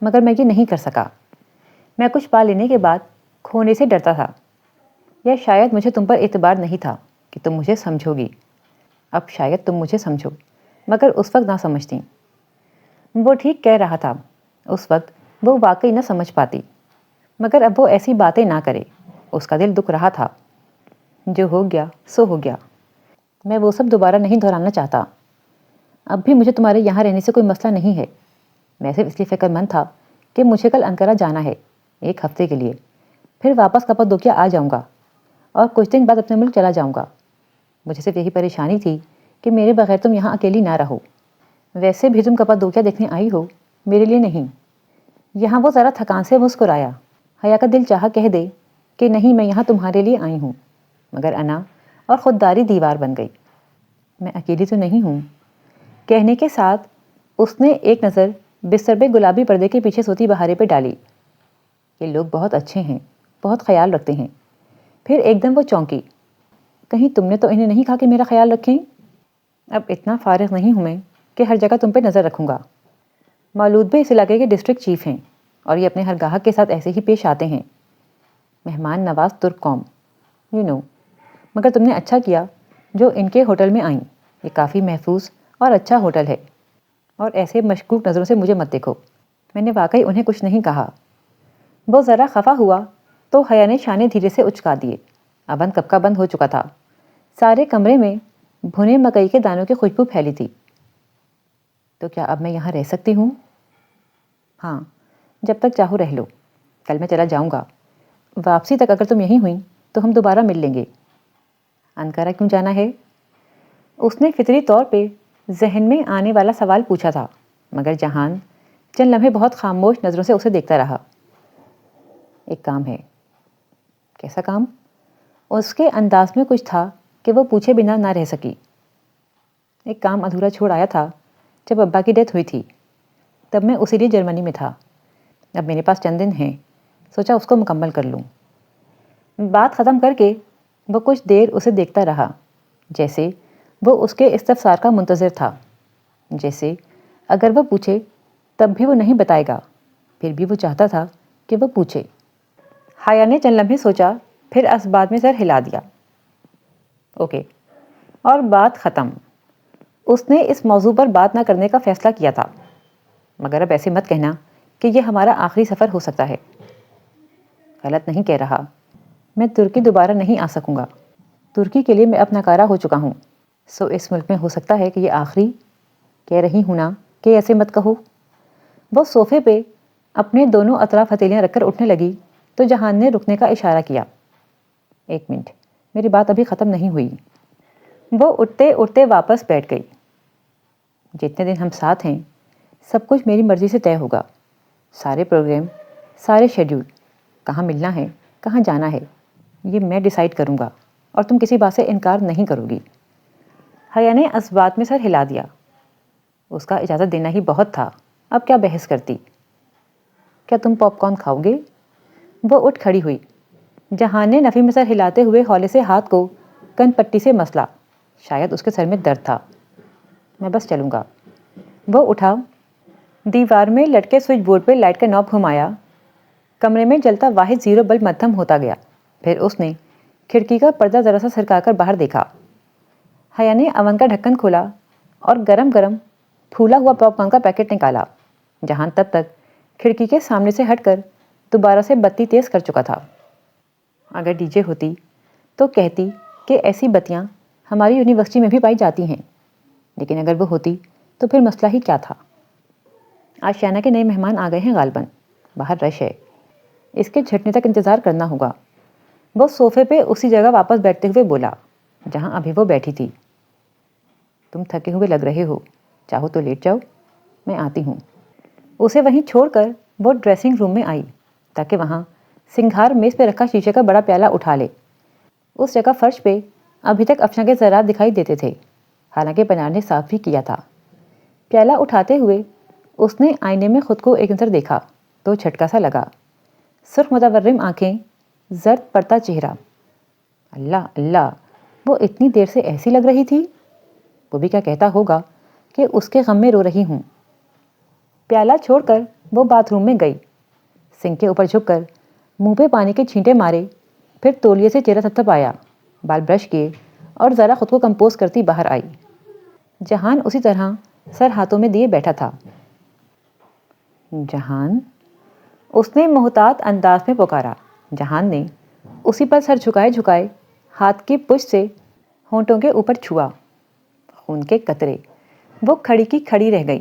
مگر میں یہ نہیں کر سکا. میں کچھ پا لینے کے بعد کھونے سے ڈرتا تھا، یا شاید مجھے تم پر اعتبار نہیں تھا کہ تم مجھے سمجھو گی. اب شاید تم مجھے سمجھو، مگر اس وقت نہ سمجھتی. وہ ٹھیک کہہ رہا تھا، اس وقت وہ واقعی نہ سمجھ پاتی. مگر اب وہ ایسی باتیں نہ کرے. اس کا دل دکھ رہا تھا. جو ہو گیا سو ہو گیا. میں وہ سب دوبارہ نہیں دہرانا چاہتا. اب بھی مجھے تمہارے یہاں رہنے سے کوئی مسئلہ نہیں ہے. میں صرف اس لیے فکر مند تھا کہ مجھے کل انقرہ جانا ہے 1 ہفتے کے لیے. پھر واپس کپادوکیا آ جاؤں گا اور کچھ دن بعد اپنے ملک چلا جاؤں گا. مجھے صرف یہی پریشانی تھی کہ میرے بغیر تم یہاں اکیلی نہ رہو. ویسے بھی تم کپادوکیا دیکھنے آئی ہو، میرے لیے نہیں. یہاں وہ ذرا تھکان سے مسکرایا. حیا کا دل چاہا کہہ دے کہ نہیں، میں یہاں تمہارے لیے آئی ہوں، مگر انا اور خودداری دیوار بن گئی. میں اکیلی تو نہیں ہوں. کہنے کے ساتھ اس نے ایک نظر بستر پہ گلابی پردے کے پیچھے سوتی بہارے پہ ڈالی. یہ لوگ بہت اچھے ہیں، بہت خیال رکھتے ہیں. پھر ایک دم وہ چونکی. کہیں تم نے تو انہیں نہیں کہا کہ میرا خیال رکھیں؟ اب اتنا فارغ نہیں ہوں میں کہ ہر جگہ تم پہ نظر رکھوں گا. مولود بھی اس علاقے کے ڈسٹرکٹ چیف ہیں اور یہ اپنے ہر گاہک کے ساتھ ایسے ہی پیش آتے ہیں. مہمان نواز ترک قوم، مگر تم نے اچھا کیا جو ان کے ہوٹل میں آئیں. یہ کافی محفوظ اور اچھا ہوٹل ہے، اور ایسے مشکوک نظروں سے مجھے مت دیکھو. میں نے واقعی انہیں کچھ نہیں کہا. وہ ذرا خفا ہوا تو حیا نے شانے دھیرے سے اچکا دیے. اون کب کا بند ہو چکا تھا. سارے کمرے میں بھنے مکئی کے دانوں کی خوشبو پھیلی تھی. تو کیا اب میں یہاں رہ سکتی ہوں؟ ہاں، جب تک چاہو رہ لو. کل میں چلا جاؤں گا. واپسی تک اگر تم یہیں ہوئیں تو ہم دوبارہ مل لیں گے. انقرہ کیوں جانا ہے؟ اس نے فطری طور پہ ذہن میں آنے والا سوال پوچھا تھا، مگر جہان چند لمحے بہت خاموش نظروں سے اسے دیکھتا رہا. ایک کام ہے. کیسا کام؟ اس کے انداز میں کچھ تھا کہ وہ پوچھے بنا نہ رہ سکی. ایک کام ادھورا چھوڑ آیا تھا جب ابا کی ڈیتھ ہوئی تھی. تب میں اسی لیے جرمنی میں تھا. اب میرے پاس چند دن ہیں، سوچا اس کو مکمل کر لوں. بات ختم کر کے وہ کچھ دیر اسے دیکھتا رہا، جیسے وہ اس کے استفسار کا منتظر تھا. جیسے اگر وہ پوچھے تب بھی وہ نہیں بتائے گا، پھر بھی وہ چاہتا تھا کہ وہ پوچھے. حیا نے چند لمحے سوچا، پھر اسباب میں سر ہلا دیا. اوکے، اور بات ختم. اس نے اس موضوع پر بات نہ کرنے کا فیصلہ کیا تھا. مگر اب ایسے مت کہنا کہ یہ ہمارا آخری سفر ہو سکتا ہے. غلط نہیں کہہ رہا. میں ترکی دوبارہ نہیں آ سکوں گا. ترکی کے لیے میں اب ناکارہ ہو چکا ہوں. سو اس ملک میں ہو سکتا ہے کہ یہ آخری. کہہ رہی ہوں نا کہ ایسے مت کہو. وہ صوفے پہ اپنے دونوں اطراف ہتھیلیاں رکھ کر اٹھنے لگی تو جہان نے رکنے کا اشارہ کیا. 1 منٹ، میری بات ابھی ختم نہیں ہوئی. وہ اٹھتے اٹھتے واپس بیٹھ گئی. جتنے دن ہم ساتھ ہیں سب کچھ میری مرضی سے طے ہوگا. سارے پروگرام، سارے شیڈول، کہاں ملنا ہے، کہاں جانا ہے، یہ میں ڈیسائیڈ کروں گا اور تم کسی بات سے انکار نہیں کرو گی. حیا نے اسبات میں سر ہلا دیا. اس کا اجازت دینا ہی بہت تھا. اب کیا بحث کرتی. کیا تم پاپ کارن کھاؤ گے؟ وہ اٹھ کھڑی ہوئی. جہان نے نفی میں سر ہلاتے ہوئے ہولے سے ہاتھ کو کن پٹی سے مسلا. شاید اس کے سر میں درد تھا. میں بس چلوں گا. وہ اٹھا. دیوار میں لٹکے سوئچ بورڈ پہ لائٹ کا نوب گھمایا. کمرے میں جلتا واحد 0 بلب مدھم ہوتا گیا. پھر اس نے کھڑکی کا پردہ ذرا سا سرکا کر باہر دیکھا. حیا نے اون کا ڈھکن کھولا اور گرم گرم پھولا ہوا پاپ کارن کا پیکٹ نکالا. جہان تب تک کھڑکی کے سامنے سے ہٹ کر دوبارہ سے بتی تیز کر چکا تھا. اگر ڈی جے ہوتی تو کہتی کہ ایسی بتیاں ہماری یونیورسٹی میں بھی پائی جاتی ہیں، لیکن اگر وہ ہوتی تو پھر مسئلہ ہی کیا تھا. آشیانہ کے نئے مہمان آ گئے ہیں غالباً، باہر رش ہے، اس کے چھٹنے تک انتظار کرنا ہوگا۔ وہ صوفے پہ اسی جگہ واپس بیٹھتے ہوئے بولا جہاں ابھی وہ بیٹھی تھی۔ تم تھکے ہوئے لگ رہے ہو، چاہو تو لیٹ جاؤ، میں آتی ہوں۔ اسے وہیں چھوڑ کر وہ ڈریسنگ روم میں آئی تاکہ وہاں سنگھار میز پہ رکھا شیشے کا بڑا پیالہ اٹھا لے۔ اس جگہ فرش پہ ابھی تک افشاں کے ذرات دکھائی دیتے تھے، حالانکہ پنار نے صاف بھی کیا تھا۔ پیالہ اٹھاتے ہوئے اس نے آئینے میں خود کو ایک نظر دیکھا تو جھٹکا سا لگا۔ سرخ متورم آنکھیں، زرد پڑتا چہرہ، اللہ اللہ، وہ اتنی دیر سے ایسی لگ رہی تھی؟ وہ بھی کیا کہتا ہوگا کہ اس کے غم میں رو رہی ہوں۔ پیالہ چھوڑ کر وہ باتھ روم میں گئی، سنک کے اوپر جھک کر منہ پہ پانی کے چھینٹے مارے، پھر تولیے سے چہرہ تھپتھپایا، بال برش کیے اور ذرا خود کو کمپوز کرتی باہر آئی۔ جہان اسی طرح سر ہاتھوں میں دیے بیٹھا تھا۔ جہان، اس نے محتاط انداز میں پکارا۔ جہان نے اسی پر سر جھکائے جھکائے ہاتھ کی پشت سے ہونٹوں کے اوپر چھوا۔ خون کے قطرے، وہ کھڑی کی کھڑی رہ گئی۔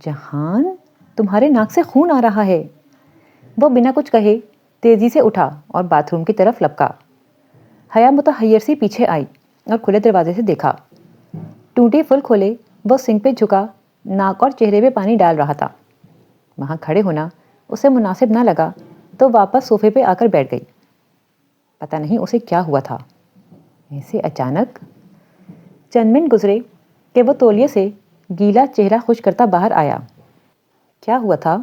جہان، تمہارے ناک سے خون آ رہا ہے۔ وہ بنا کچھ کہے تیزی سے اٹھا اور باتھ روم کی طرف لپکا۔ حیا متحیر سی پیچھے آئی اور کھلے دروازے سے دیکھا۔ ٹوٹی فل کھولے وہ سنک پہ جھکا ناک اور چہرے پہ پانی ڈال رہا تھا۔ وہاں کھڑے ہونا اسے مناسب نہ لگا تو واپس صوفے پہ آ کر بیٹھ گئی۔ پتہ نہیں اسے کیا ہوا تھا، ایسے اچانک۔ چند منٹ گزرے کہ وہ تولیے سے گیلا چہرہ خشک کرتا باہر آیا۔ کیا ہوا تھا؟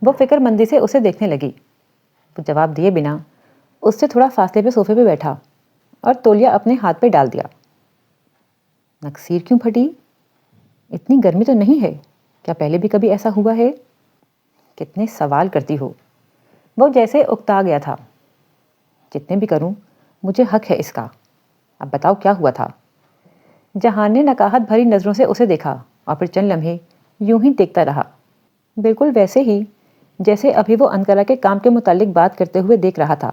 وہ فکر مندی سے اسے دیکھنے لگی۔ وہ جواب دیے بنا اس سے تھوڑا فاصلے پہ صوفے پہ بیٹھا اور تولیہ اپنے ہاتھ پہ ڈال دیا۔ نکسیر کیوں پھٹی؟ اتنی گرمی تو نہیں ہے، کیا پہلے بھی کبھی ایسا ہوا ہے؟ کتنے سوال کرتی ہو۔ وہ جیسے اکتا گیا تھا۔ جتنے بھی کروں مجھے حق ہے اس کا، اب بتاؤ کیا ہوا تھا؟ جہان نے نکاہت بھری نظروں سے اسے دیکھا اور پھر چند لمحے یوں ہی دیکھتا رہا، بالکل ویسے ہی جیسے ابھی وہ انقرہ کے کام کے متعلق بات کرتے ہوئے دیکھ رہا تھا۔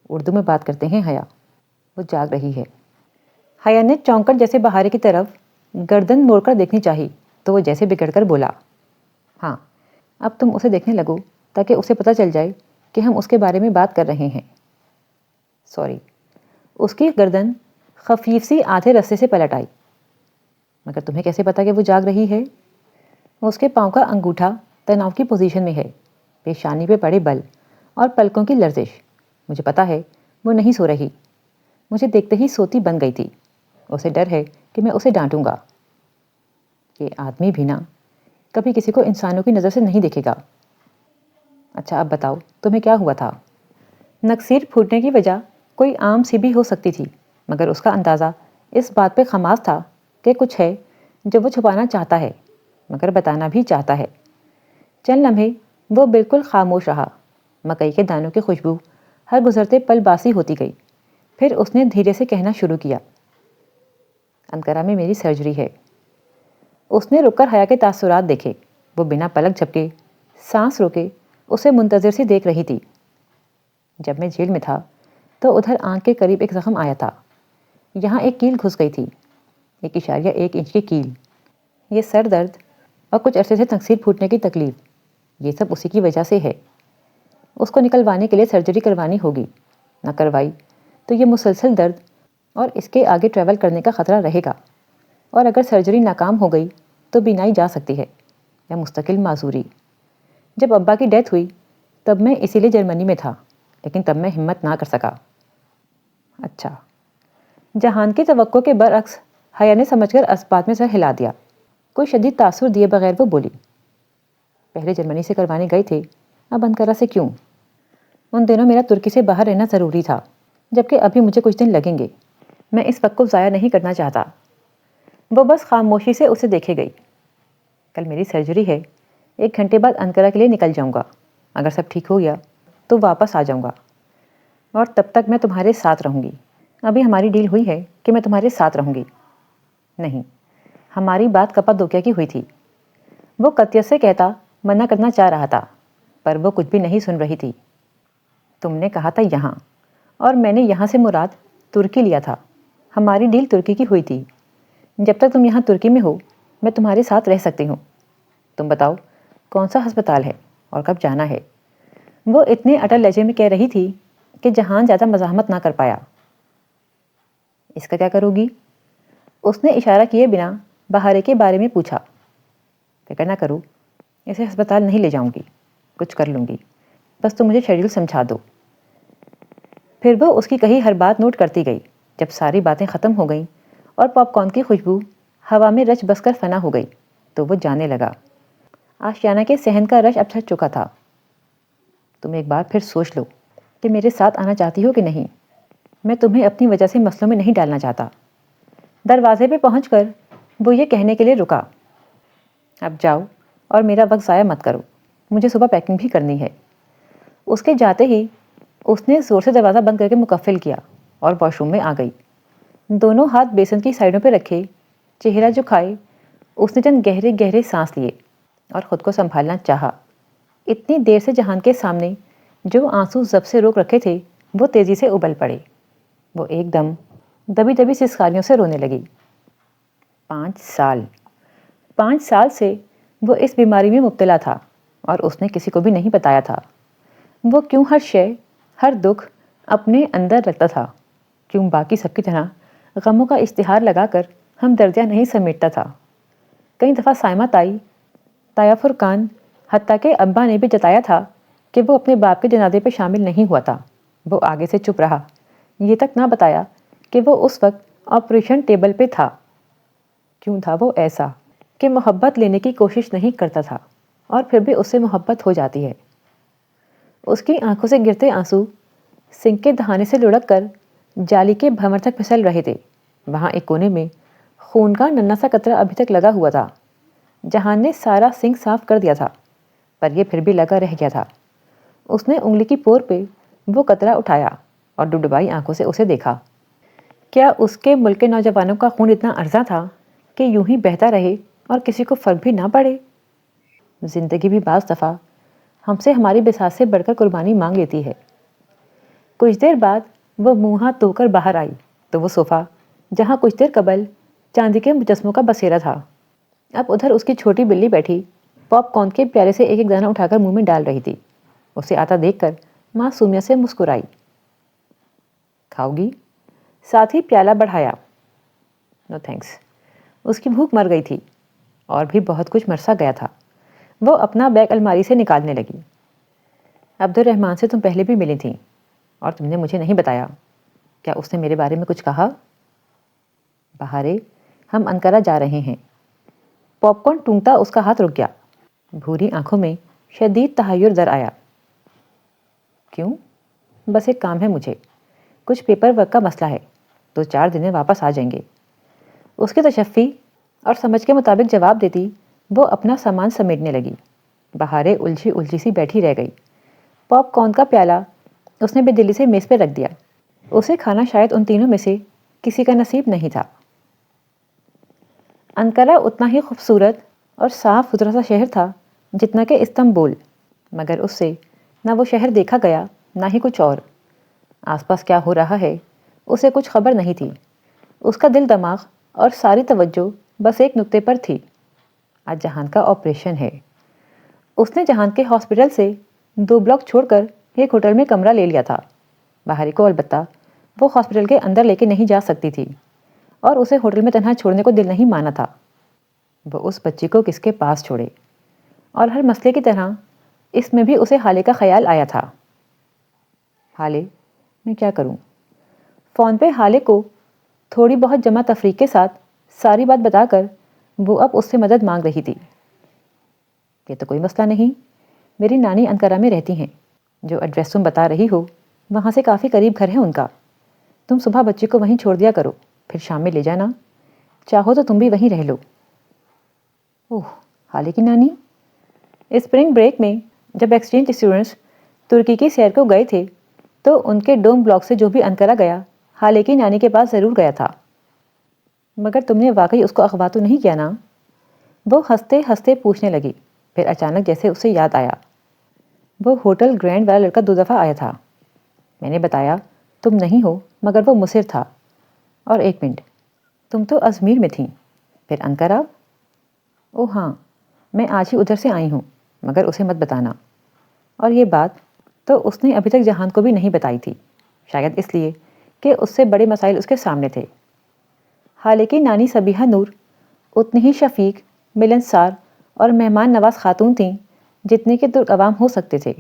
اردو میں بات کرتے ہیں حیا، وہ جاگ رہی ہے۔ حیا نے چونکڑ جیسے بہارے کی طرف گردن موڑ کر دیکھنی چاہی تو وہ جیسے بگڑ کر بولا، ہاں اب تم اسے دیکھنے لگو تاکہ اسے پتہ چل جائے کہ ہم اس کے بارے میں بات کر رہے ہیں۔ سوری۔ اس کی گردن خفیف سی آدھے رستے سے پلٹ آئی۔ مگر تمہیں کیسے پتا کہ وہ جاگ رہی ہے؟ اس کے پاؤں کا انگوٹھا تناؤ کی پوزیشن میں ہے، پیشانی پہ پڑے بل اور پلکوں کی لرزش۔ مجھے پتا ہے وہ نہیں سو رہی، مجھے دیکھتے ہی سوتی بن گئی تھی۔ اسے ڈر ہے کہ میں اسے ڈانٹوں گا۔ یہ آدمی بھی نہ کبھی کسی کو انسانوں کی نظر سے نہیں دیکھے گا۔ اچھا اب بتاؤ تمہیں کیا ہوا تھا؟ نکسیر پھوٹنے کی وجہ کوئی عام سی بھی ہو سکتی تھی، مگر اس کا اندازہ اس بات پہ خماس تھا کہ کچھ ہے جو وہ چھپانا چاہتا ہے مگر بتانا بھی چاہتا ہے۔ چند لمحے وہ بالکل خاموش رہا۔ مکئی کے دانوں کی خوشبو ہر گزرتے پل باسی ہوتی گئی۔ پھر اس نے دھیرے سے کہنا شروع کیا، انقرہ میں میری سرجری ہے۔ اس نے رک کر حیا کے تاثرات دیکھے۔ وہ بنا پلک جھپکے، سانس روکے اسے منتظر سی دیکھ رہی تھی۔ جب میں جیل میں تھا تو ادھر آنکھ کے قریب ایک زخم آیا تھا، یہاں ایک کیل گھس گئی تھی، 1.1 انچ کی کیل۔ یہ سر درد اور کچھ عرصے سے نکسیر پھوٹنے کی تکلیف، یہ سب اسی کی وجہ سے ہے۔ اس کو نکلوانے کے لیے سرجری کروانی ہوگی، نہ کروائی تو یہ مسلسل درد اور اس کے آگے ٹریول کرنے کا خطرہ رہے گا، اور اگر سرجری ناکام ہو گئی تو بینائی جا سکتی ہے یا مستقل معذوری۔ جب ابا کی ڈیتھ ہوئی تب میں اسی لیے جرمنی میں تھا، لیکن تب میں ہمت نہ کر سکا۔ اچھا۔ جہان کی توقع کے برعکس حیا نے سمجھ کر اسبات میں سر ہلا دیا۔ کوئی شدید تاثر دیے بغیر وہ بولی، پہلے جرمنی سے کروانے گئے تھے، اب انقرہ سے کیوں؟ ان دنوں میرا ترکی سے باہر رہنا ضروری تھا، جبکہ ابھی مجھے کچھ دن لگیں گے، میں اس وقت کو ضائع نہیں کرنا چاہتا۔ وہ بس خاموشی سے اسے دیکھے گئی۔ کل میری سرجری ہے، 1 گھنٹے بعد انقرہ کے لیے نکل جاؤں گا، اگر سب ٹھیک ہو گیا تو واپس آ جاؤں گا، اور تب تک میں تمہارے ساتھ رہوں گی۔ ابھی ہماری ڈیل ہوئی ہے کہ میں تمہارے ساتھ رہوں گی۔ نہیں، ہماری بات کپادوکیا کی ہوئی تھی۔ وہ قطعیت سے کہتا منع کرنا چاہ رہا تھا، پر وہ کچھ بھی نہیں سن رہی تھی۔ تم نے کہا تھا یہاں، اور میں نے یہاں سے مراد ترکی لیا تھا۔ ہماری ڈیل ترکی کی ہوئی تھی۔ جب تک تم یہاں ترکی میں ہو میں تمہارے ساتھ رہ سکتی ہوں. تم بتاؤ کون سا ہسپتال ہے اور کب جانا ہے؟ وہ اتنے اٹل لہجے میں کہہ رہی تھی کہ جہان زیادہ مزاحمت نہ کر پایا. اس کا کیا کرو گی؟ اس نے اشارہ کیے بنا بہارے کے بارے میں پوچھا. فکر نہ کرو، اسے ہسپتال نہیں لے جاؤں گی، کچھ کر لوں گی، بس تم مجھے شیڈول سمجھا دو. پھر وہ اس کی کہی ہر بات نوٹ کرتی گئی. جب ساری باتیں ختم ہو گئیں اور پاپ کارن کی خوشبو ہوا میں رچ بس کر فنا ہو گئی تو وہ جانے لگا. آشیانہ کے صحن کا رش اب چھٹ چکا تھا. تم ایک بار پھر سوچ لو کہ میرے ساتھ آنا چاہتی ہو کہ نہیں. میں تمہیں اپنی وجہ سے مسئلوں میں نہیں ڈالنا چاہتا. دروازے پہ پہنچ کر وہ یہ کہنے کے لیے رکا. اب جاؤ اور میرا وقت ضائع مت کرو، مجھے صبح پیکنگ بھی کرنی ہے. اس کے جاتے ہی اس نے زور سے دروازہ بند کر کے مکفل کیا اور واش روم میں آ گئی. دونوں ہاتھ بیسن کی سائڈوں پہ رکھے، چہرہ جھکائے، اس نے چند گہرے گہرے سانس لیے اور خود کو سنبھالنا چاہا. اتنی دیر سے جہان کے سامنے جو آنسو زب سے روک رکھے تھے وہ تیزی سے ابل پڑے. وہ ایک دم دبی دبی سسکاریوں سے رونے لگی. 5 سال سے وہ اس بیماری میں مبتلا تھا اور اس نے کسی کو بھی نہیں بتایا تھا. وہ کیوں ہر شے، ہر دکھ اپنے اندر رکھتا تھا؟ کیوں باقی سب کی طرح غموں کا اشتہار لگا کر ہمدردیاں نہیں سمیٹتا تھا؟ کئی دفعہ سائمہ تایا فرقان، حتیٰ کہ ابا نے بھی جتایا تھا کہ وہ اپنے باپ کے جنازے پہ شامل نہیں ہوا تھا. وہ آگے سے چپ رہا، یہ تک نہ بتایا کہ وہ اس وقت آپریشن ٹیبل پہ تھا. کیوں تھا وہ ایسا کہ محبت لینے کی کوشش نہیں کرتا تھا اور پھر بھی اس سے محبت ہو جاتی ہے؟ اس کی آنکھوں سے گرتے آنسو سنک کے دہانے سے لڑک کر جالی کے بھنور تک پھسل رہے تھے. وہاں ایک کونے میں خون کا ننھا سا قطرہ ابھی تک لگا ہوا تھا. جہان نے سارا سنک صاف کر دیا تھا پر یہ پھر بھی لگا رہ گیا تھا. اس نے انگلی کی پور پہ وہ قطرہ اٹھایا اور ڈبڈبائی آنکھوں سے اسے دیکھا. کیا اس کے ملک کے نوجوانوں کا خون اتنا ارزاں تھا کہ یوں ہی بہتا رہے اور کسی کو فرق بھی نہ پڑے؟ زندگی بھی بعض دفعہ ہم سے ہماری بساط سے بڑھ کر قربانی مانگ لیتی ہے. کچھ دیر بعد وہ منہ ہاتھ دھو کر باہر آئی تو وہ صوفہ جہاں کچھ دیر قبل چاندی کے مجسموں کا بسیرا تھا، اب ادھر اس کی چھوٹی بلی بیٹھی پاپ کارن کے پیالے سے ایک ایک دانہ اٹھا کر منہ میں ڈال رہی تھی. اسے آتا دیکھ کر معصومیت سے مسکرائی. کھاؤ گی؟ ساتھ ہی پیالہ بڑھایا. نو تھینکس. اس کی بھوک مر گئی تھی اور بھی بہت کچھ مرسا گیا تھا. وہ اپنا بیگ الماری سے نکالنے لگی. عبد الرحمن سے تم پہلے بھی ملی تھیں اور تم نے مجھے نہیں بتایا. کیا اس نے میرے بارے میں کچھ کہا؟ بہارے، ہم انقرہ جا رہے ہیں. پاپ کارن ٹونگتا اس کا ہاتھ رک گیا. بھوری آنکھوں میں شدید تحیر در آیا. کیوں؟ بس ایک کام ہے مجھے، کچھ پیپر ورک کا مسئلہ ہے، 2-4 دن میں واپس آ جائیں گے. اس کی تشفی اور سمجھ کے مطابق جواب دیتی وہ اپنا سامان سمیٹنے لگی. بہارے الجھی الجھی سی بیٹھی رہ گئی. پاپ کارن کا پیالہ اس نے بے دلی سے میز پہ رکھ دیا. اسے کھانا شاید ان تینوں میں سے کسی کا نصیب نہیں تھا. انقرہ اتنا ہی خوبصورت اور صاف ستھرا سا شہر تھا جتنا کہ استنبول، مگر اس سے نہ وہ شہر دیکھا گیا نہ ہی کچھ اور. آس پاس کیا ہو رہا ہے اسے کچھ خبر نہیں تھی. اس کا دل دماغ اور ساری توجہ بس ایک نقطے پر تھی. آج جہان کا آپریشن ہے. اس نے جہان کے ہاسپٹل سے 2 بلاک چھوڑ کر ایک ہوٹل میں کمرہ لے لیا تھا. بہاری کو البتہ وہ ہاسپٹل کے اندر لے کے نہیں جا سکتی تھی اور اسے ہوٹل میں تنہا چھوڑنے کو دل نہیں مانا تھا. وہ اس بچی کو کس کے پاس چھوڑے؟ اور ہر مسئلے کی طرح اس میں بھی اسے حالے کا خیال آیا تھا. حالے، میں کیا کروں؟ فون پہ حالے کو تھوڑی بہت جمع تفریق کے ساتھ ساری بات بتا کر وہ اب اس سے مدد مانگ رہی تھی. یہ تو کوئی مسئلہ نہیں، میری نانی انقرہ میں رہتی ہیں. جو ایڈریس تم بتا رہی ہو وہاں سے کافی قریب گھر ہے ان کا. تم صبح بچی کو وہیں چھوڑ دیا کرو، پھر شام میں لے جانا. چاہو تو تم بھی وہیں رہ لو. اوہ، حالے کی نانی؟ اسپرنگ بریک میں جب ایکسچینج اسٹوڈنٹس ترکی کی سیر کو گئے تھے تو ان کے ڈوم بلاک سے جو بھی انقرہ گیا حالے کی نانی کے پاس ضرور گیا تھا. مگر تم نے واقعی اس کو اغوا تو نہیں کیا نا؟ وہ ہنستے ہنستے پوچھنے لگی. پھر اچانک جیسے اسے یاد آیا، وہ ہوٹل گرینڈ والا لڑکا 2 دفعہ آیا تھا. میں نے بتایا تم نہیں ہو مگر وہ مصر تھا. اور 1 منٹ، تم تو ازمیر میں تھیں، پھر انقرہ؟ او ہاں، میں آج ہی ادھر سے آئی ہوں، مگر اسے مت بتانا۔ اور یہ بات تو اس نے ابھی تک جہان کو بھی نہیں بتائی تھی، شاید اس لیے کہ اس سے بڑے مسائل اس کے سامنے تھے۔ حالانکہ نانی صبیحہ نور اتنی ہی شفیق، ملنسار اور مہمان نواز خاتون تھیں جتنے کہ ترک عوام ہو سکتے تھے،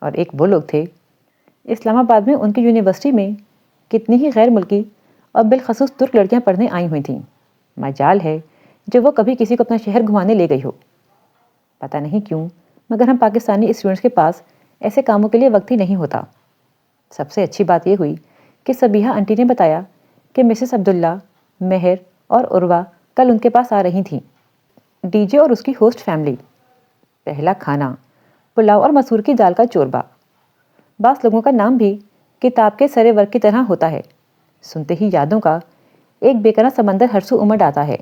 اور ایک وہ لوگ تھے۔ اسلام آباد میں ان کی یونیورسٹی میں کتنی ہی غیر ملکی اور بالخصوص ترک لڑکیاں پڑھنے آئی ہوئی تھیں، مجال ہے جو وہ کبھی کسی کو اپنا شہر گھمانے لے گئی ہو۔ پتہ نہیں کیوں مگر ہم پاکستانی اسٹوڈنٹس کے پاس ایسے کاموں کے لیے وقت ہی نہیں ہوتا۔ سب سے اچھی بات یہ ہوئی کہ صبیحہ آنٹی نے بتایا کہ مسز عبداللہ، مہر اور عروہ کل ان کے پاس آ رہی تھیں، ڈی جے اور اس کی ہوسٹ فیملی۔ پہلا کھانا پلاؤ اور مسور کی دال کا چوربا، بعض لوگوں کا نام بھی کتاب کے سرے ورق کی طرح ہوتا ہے، سنتے ہی یادوں کا ایک بے پناہ سمندر ہر سو امڈ آتا ہے۔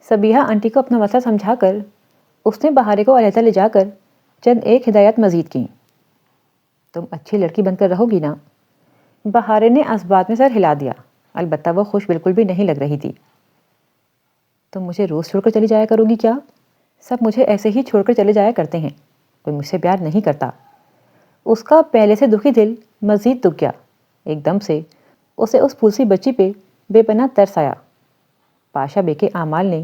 صبیحہ آنٹی کو اپنا مسئلہ سمجھا کر اس نے بہارے کو علیحدہ لے جا کر چند ایک ہدایات مزید کیں۔ تم اچھی لڑکی بن کر رہو گی نا؟ بہارے نے اسبات میں سر ہلا دیا، البتہ وہ خوش بالکل بھی نہیں لگ رہی تھی۔ تم مجھے روز چھوڑ کر چلی جایا کرو گی کیا؟ سب مجھے ایسے ہی چھوڑ کر چلے جایا کرتے ہیں، کوئی مجھ سے پیار نہیں کرتا۔ اس کا پہلے سے دکھی دل مزید دکھ گیا۔ ایک دم سے اسے اس پھولسی بچی پہ بے پناہ ترس آیا۔ پاشا بے کے اعمال نے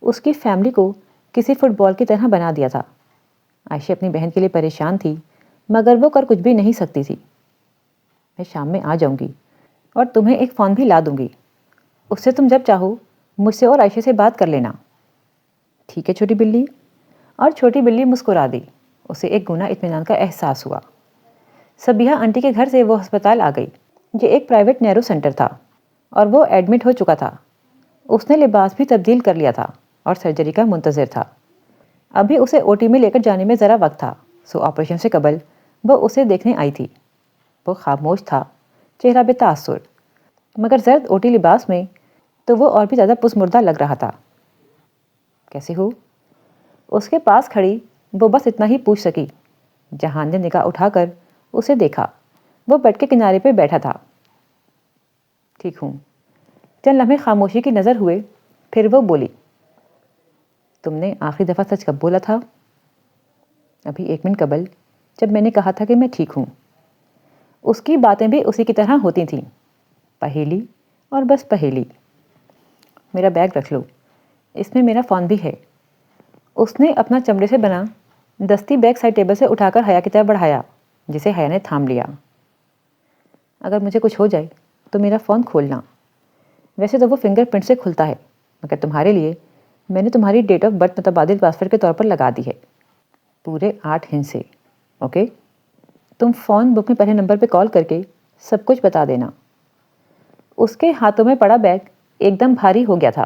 اس کی فیملی کو کسی فٹ بال کی طرح بنا دیا تھا۔ عائشہ اپنی بہن کے لیے پریشان تھی، مگر وہ کر کچھ بھی نہیں سکتی تھی۔ میں شام میں آ جاؤں گی اور تمہیں ایک فون بھی لا دوں گی، اس سے تم جب چاہو مجھ سے اور عائشہ سے بات کر لینا۔ ٹھیک ہے چھوٹی بلی۔ اور چھوٹی بلی مسکرا دی۔ اسے ایک گنا اطمینان کا احساس ہوا۔ صبیحہ آنٹی کے گھر سے وہ ہسپتال آ گئی۔ یہ ایک پرائیویٹ نیرو سینٹر تھا اور وہ ایڈمٹ ہو چکا تھا۔ اس نے لباس بھی تبدیل کر لیا تھا اور سرجری کا منتظر تھا۔ ابھی اسے او ٹی میں لے کر جانے میں ذرا وقت تھا، سو آپریشن سے قبل وہ اسے دیکھنے آئی تھی۔ وہ خاموش تھا، چہرہ بے تاثر، مگر زرد او ٹی لباس میں تو وہ اور بھی زیادہ پسمردہ لگ رہا تھا۔ کیسے ہو؟ اس کے پاس کھڑی وہ بس اتنا ہی پوچھ سکی۔ جہان نے نگاہ اٹھا کر اسے دیکھا۔ وہ بیڈ کے کنارے پہ بیٹھا تھا۔ ٹھیک ہوں۔ چند لمحے خاموشی کی نظر ہوئے، پھر وہ بولی، تم نے آخری دفعہ سچ کب بولا تھا؟ ابھی 1 منٹ قبل، جب میں نے کہا تھا کہ میں ٹھیک ہوں۔ اس کی باتیں بھی اسی کی طرح ہوتی تھیں، پہیلی اور بس پہیلی۔ میرا بیگ رکھ لو، اس میں میرا فون بھی ہے۔ اس نے اپنا چمڑے سے بنا دستی بیگ سائڈ ٹیبل سے اٹھا کر حیا کی طرف بڑھایا، جسے حیا نے تھام لیا۔ اگر مجھے کچھ ہو جائے تو میرا فون کھولنا۔ ویسے تو وہ فنگر پرنٹ سے کھلتا ہے، مگر تمہارے لیے میں نے تمہاری ڈیٹ آف برتھ متبادل پاسورڈ کے طور پر لگا دی ہے، پورے 8 ہند سے، اوکے؟ تم فون بک میں پہلے نمبر پہ کال کر کے سب کچھ بتا دینا۔ اس کے ہاتھوں میں پڑا بیگ ایک دم بھاری ہو گیا تھا۔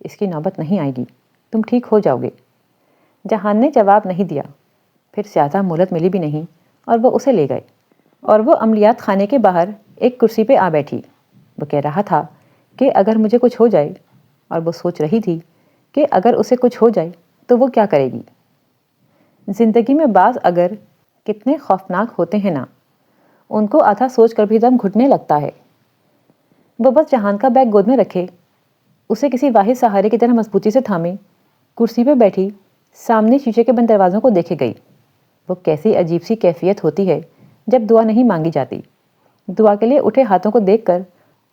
اس کی نوبت نہیں آئے گی، تم ٹھیک ہو جاؤ گے۔ جہان نے جواب نہیں دیا۔ پھر زیادہ مہلت ملی بھی نہیں اور وہ اسے لے گئے، اور وہ عملیات خانے کے باہر ایک کرسی پہ آ بیٹھی۔ وہ کہہ رہا تھا کہ اگر مجھے کچھ ہو جائے، اور وہ سوچ رہی تھی کہ اگر اسے کچھ ہو جائے تو وہ کیا کرے گی۔ زندگی میں بعض اگر کتنے خوفناک ہوتے ہیں نا، ان کو آدھا سوچ کر بھی دم گھٹنے لگتا ہے۔ وہ بس جہان کا بیگ گود میں رکھے، اسے کسی واحد سہارے کی طرح مضبوطی سے تھامے کرسی پہ بیٹھی سامنے شیشے کے بند دروازوں کو دیکھے گئی۔ وہ کیسی عجیب سی کیفیت ہوتی ہے جب دعا نہیں مانگی جاتی۔ دعا کے لیے اٹھے ہاتھوں کو دیکھ کر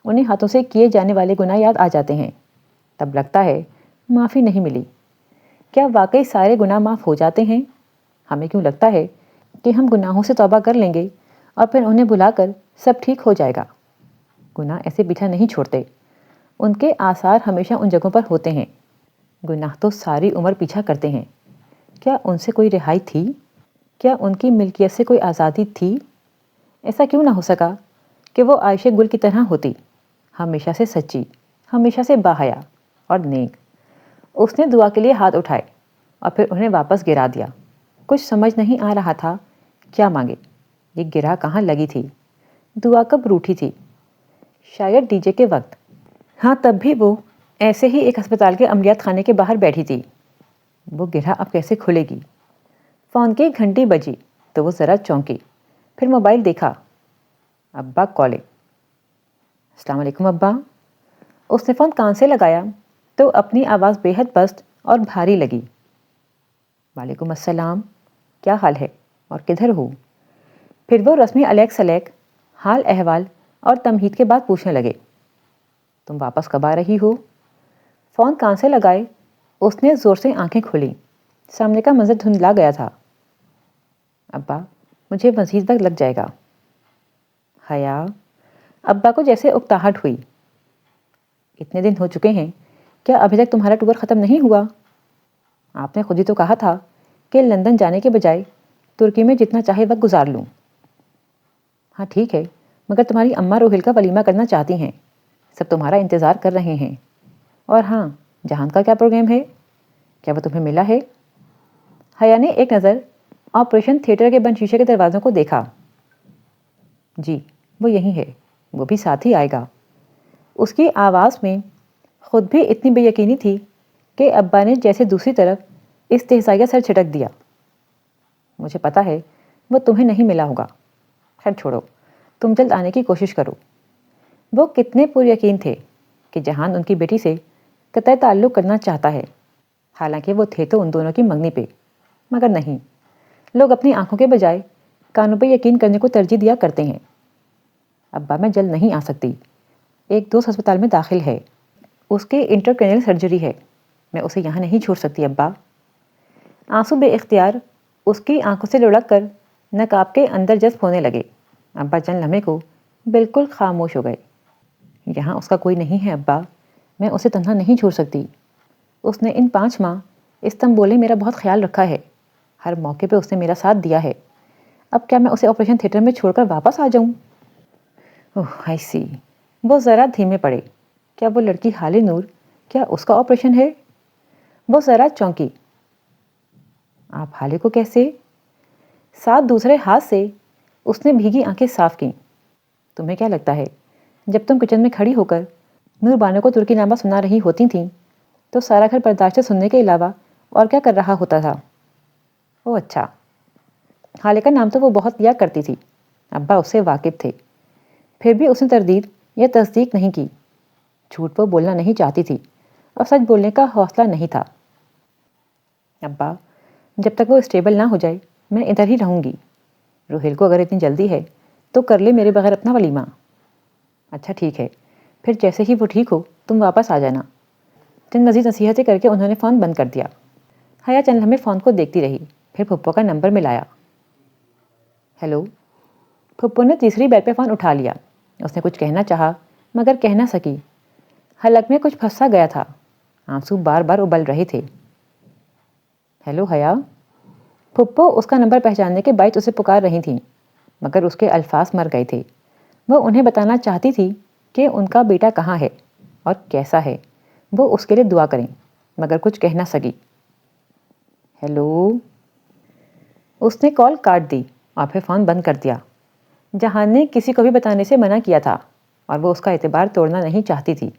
انہیں ہاتھوں سے کیے جانے والے گناہ یاد آ جاتے ہیں، تب لگتا ہے معافی نہیں ملی۔ کیا واقعی سارے گناہ معاف ہو جاتے ہیں؟ ہمیں کیوں لگتا ہے کہ ہم گناہوں سے توبہ کر لیں گے اور پھر انہیں بھلا کر سب ٹھیک ہو جائے گا؟ گناہ ایسے پیچھا نہیں چھوڑتے، ان کے آثار ہمیشہ ان جگہوں پر ہوتے ہیں۔ گناہ تو ساری عمر پیچھا کرتے ہیں۔ کیا ان سے کوئی رہائی تھی؟ کیا ان کی ملکیت سے کوئی آزادی تھی؟ ایسا کیوں نہ ہو سکا کہ وہ عائشہ گل کی طرح ہوتی، ہمیشہ سے سچی، ہمیشہ سے باحیا اور نیک۔ اس نے دعا کے لیے ہاتھ اٹھائے اور پھر انہیں واپس گرا دیا۔ کچھ سمجھ نہیں آ رہا تھا کیا مانگے۔ یہ گرا کہاں لگی تھی؟ دعا کب روٹھی تھی؟ شاید ڈی جے کے وقت۔ ہاں، تب بھی وہ ایسے ہی ایک ہسپتال کے عملیات خانے کے باہر بیٹھی تھی۔ وہ گرہ اب کیسے کھلے گی؟ فون کی گھنٹی بجی تو وہ ذرا چونکی، پھر موبائل دیکھا۔ ابا کالنگ۔ السلام علیکم ابا۔ اس نے فون کان سے لگایا تو اپنی آواز بے حد پست اور بھاری لگی۔ وعلیکم السلام، کیا حال ہے اور کدھر ہو؟ پھر وہ رسمی الیک سلیک حال احوال اور تمہید کے بعد پوچھنے لگے، تم واپس کب آ رہی ہو؟ فون کان سے لگائے اس نے زور سے آنکھیں کھولیں۔ سامنے کا منظر دھندلا گیا تھا۔ ابا، مجھے مزید وقت لگ جائے گا۔ حیا، ابا کو جیسے اکتاہٹ ہوئی۔ اتنے دن ہو چکے ہیں، کیا ابھی تک تمہارا ٹور ختم نہیں ہوا؟ آپ نے خود ہی تو کہا تھا کہ لندن جانے کے بجائے ترکی میں جتنا چاہے وقت گزار لوں۔ ہاں ٹھیک ہے، مگر تمہاری اماں روہیل کا ولیمہ کرنا چاہتی ہیں، سب تمہارا انتظار کر رہے ہیں۔ اور ہاں، جہان کا کیا پروگرام ہے؟ کیا وہ تمہیں ملا ہے؟ حیا نے ایک نظر آپریشن تھیٹر کے بند شیشے کے دروازوں کو دیکھا۔ جی، وہ یہی ہے، وہ بھی ساتھ ہی آئے گا۔ اس کی آواز میں خود بھی اتنی بے یقینی تھی کہ ابا نے جیسے دوسری طرف استہزائیہ سر چھٹک دیا۔ مجھے پتا ہے وہ تمہیں نہیں ملا ہوگا، خیر چھوڑو، تم جلد آنے کی کوشش کرو۔ وہ کتنے پر یقین تھے کہ جہان ان کی بیٹی سے قطع تعلق کرنا چاہتا ہے، حالانکہ وہ تھے تو ان دونوں کی منگنی پہ، مگر نہیں، لوگ اپنی آنکھوں کے بجائے کانوں پہ یقین کرنے کو ترجیح دیا کرتے ہیں۔ ابا میں جلد نہیں آ سکتی، ایک دوست ہسپتال میں داخل ہے، اس کے انٹرکرینیل سرجری ہے، میں اسے یہاں نہیں چھوڑ سکتی ابا۔ آنسو بے اختیار اس کی آنکھوں سے لڑک کر نقاب کے اندر جذب ہونے لگے۔ ابا چند لمحے کو بالکل خاموش ہو گئے۔ یہاں اس کا کوئی نہیں ہے ابا، میں اسے تنہا نہیں چھوڑ سکتی۔ اس نے ان 5 ماہ استنبول میں میرا بہت خیال رکھا ہے، ہر موقع پہ اس نے میرا ساتھ دیا ہے۔ اب کیا میں اسے آپریشن تھیٹر میں چھوڑ کر واپس آ جاؤں؟ اوہ آئی سی۔ وہ ذرا دھیمے پڑے۔ کیا وہ لڑکی حال نور، کیا اس کا آپریشن ہے؟ وہ ذرا چونکی۔ آپ حالے کو کیسے؟ ساتھ دوسرے ہاتھ سے اس نے بھیگی آنکھیں صاف کیں۔ تمہیں کیا لگتا ہے جب تم کچن میں کھڑی ہو کر نور بانو کو ترکی نامہ سنا رہی ہوتی تھیں تو سارا گھر برداشت سے سننے کے علاوہ اور کیا کر رہا ہوتا تھا؟ او اچھا، حالے کا نام تو وہ بہت لیا کرتی تھی، ابا اس سے واقف تھے۔ پھر بھی اس نے تردید یا تصدیق نہیں کی۔ جھوٹ وہ بولنا نہیں چاہتی تھی اور سچ بولنے کا حوصلہ نہیں تھا۔ ابا، جب تک وہ اسٹیبل نہ ہو جائے میں ادھر ہی رہوں گی۔ روہیل کو اگر اتنی جلدی ہے تو کر لے میرے بغیر اپنا ولیمہ۔ اچھا ٹھیک ہے، پھر جیسے ہی وہ ٹھیک ہو تم واپس آ جانا۔ چند مزید نصیحتیں کر کے انہوں نے فون بند کر دیا۔ حیا چند لمحے فون کو دیکھتی رہی، پھر پھپھو کا نمبر ملایا۔ ہیلو۔ پھپھو نے تیسری بار پہ فون اٹھا لیا۔ اس نے کچھ کہنا چاہا مگر کہہ نہ سکی، حلق میں کچھ پھنسا گیا تھا، آنسو بار بار ابل رہے تھے۔ ہیلو حیا۔ پھپھو اس کا نمبر پہچاننے کے باعث اسے پکار رہی تھیں، مگر اس کے الفاظ مر گئے تھے۔ وہ انہیں بتانا چاہتی تھی کہ ان کا بیٹا کہاں ہے اور کیسا ہے، وہ اس کے لیے دعا کریں، مگر کچھ کہہ نہ سکی۔ ہیلو۔ اس نے کال کاٹ دی اور پھر فون بند کر دیا۔ جہان نے کسی کو بھی بتانے سے منع کیا تھا اور وہ اس کا اعتبار توڑنا نہیں چاہتی تھی۔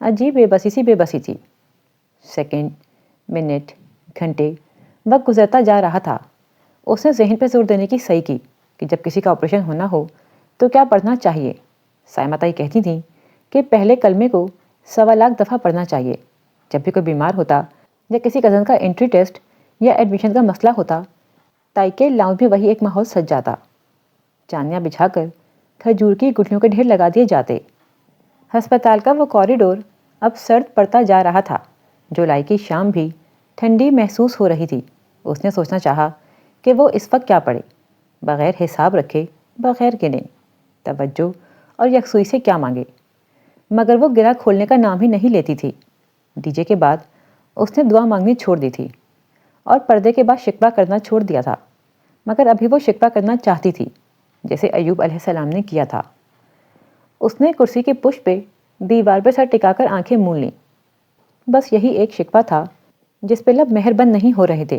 عجیب بے بسی سی بے بسی تھی۔ سیکنڈ، منٹ، گھنٹے، وقت گزرتا جا رہا تھا۔ اس نے ذہن پہ زور دینے کی صحیح کی کہ جب کسی کا آپریشن ہونا ہو تو کیا پڑھنا چاہیے۔ سائمہ تائی کہتی تھیں کہ پہلے کلمے کو 1.25 لاکھ دفعہ پڑھنا چاہیے۔ جب بھی کوئی بیمار ہوتا یا کسی کزن کا انٹری ٹیسٹ یا ایڈمیشن کا مسئلہ ہوتا، تائی کے لاؤنج بھی وہی ایک ماحول سج جاتا۔ چانیاں بچھا کر کھجور کی گٹھلیوں کے ڈھیر لگا دیے جاتے۔ ہسپتال کا وہ کوریڈور اب سرد پڑتا جا رہا تھا۔ جولائی کی شام بھی ٹھنڈی محسوس ہو رہی تھی۔ اس نے سوچنا چاہا کہ وہ اس وقت کیا پڑھے، بغیر حساب رکھے، بغیر گنے، توجہ اور یکسوئی سے کیا مانگے، مگر وہ گرہ کھولنے کا نام ہی نہیں لیتی تھی۔ ڈی جے کے بعد اس نے دعا مانگنی چھوڑ دی تھی اور پردے کے بعد شکوہ کرنا چھوڑ دیا تھا، مگر ابھی وہ شکوہ کرنا چاہتی تھی جیسے ایوب علیہ السلام نے کیا تھا۔ اس نے کرسی کے پشت پہ دیوار پہ سر ٹکا کر آنکھیں مون لیں۔ بس یہی ایک شکوہ تھا جس پہ لب مہر بند نہیں ہو رہے تھے۔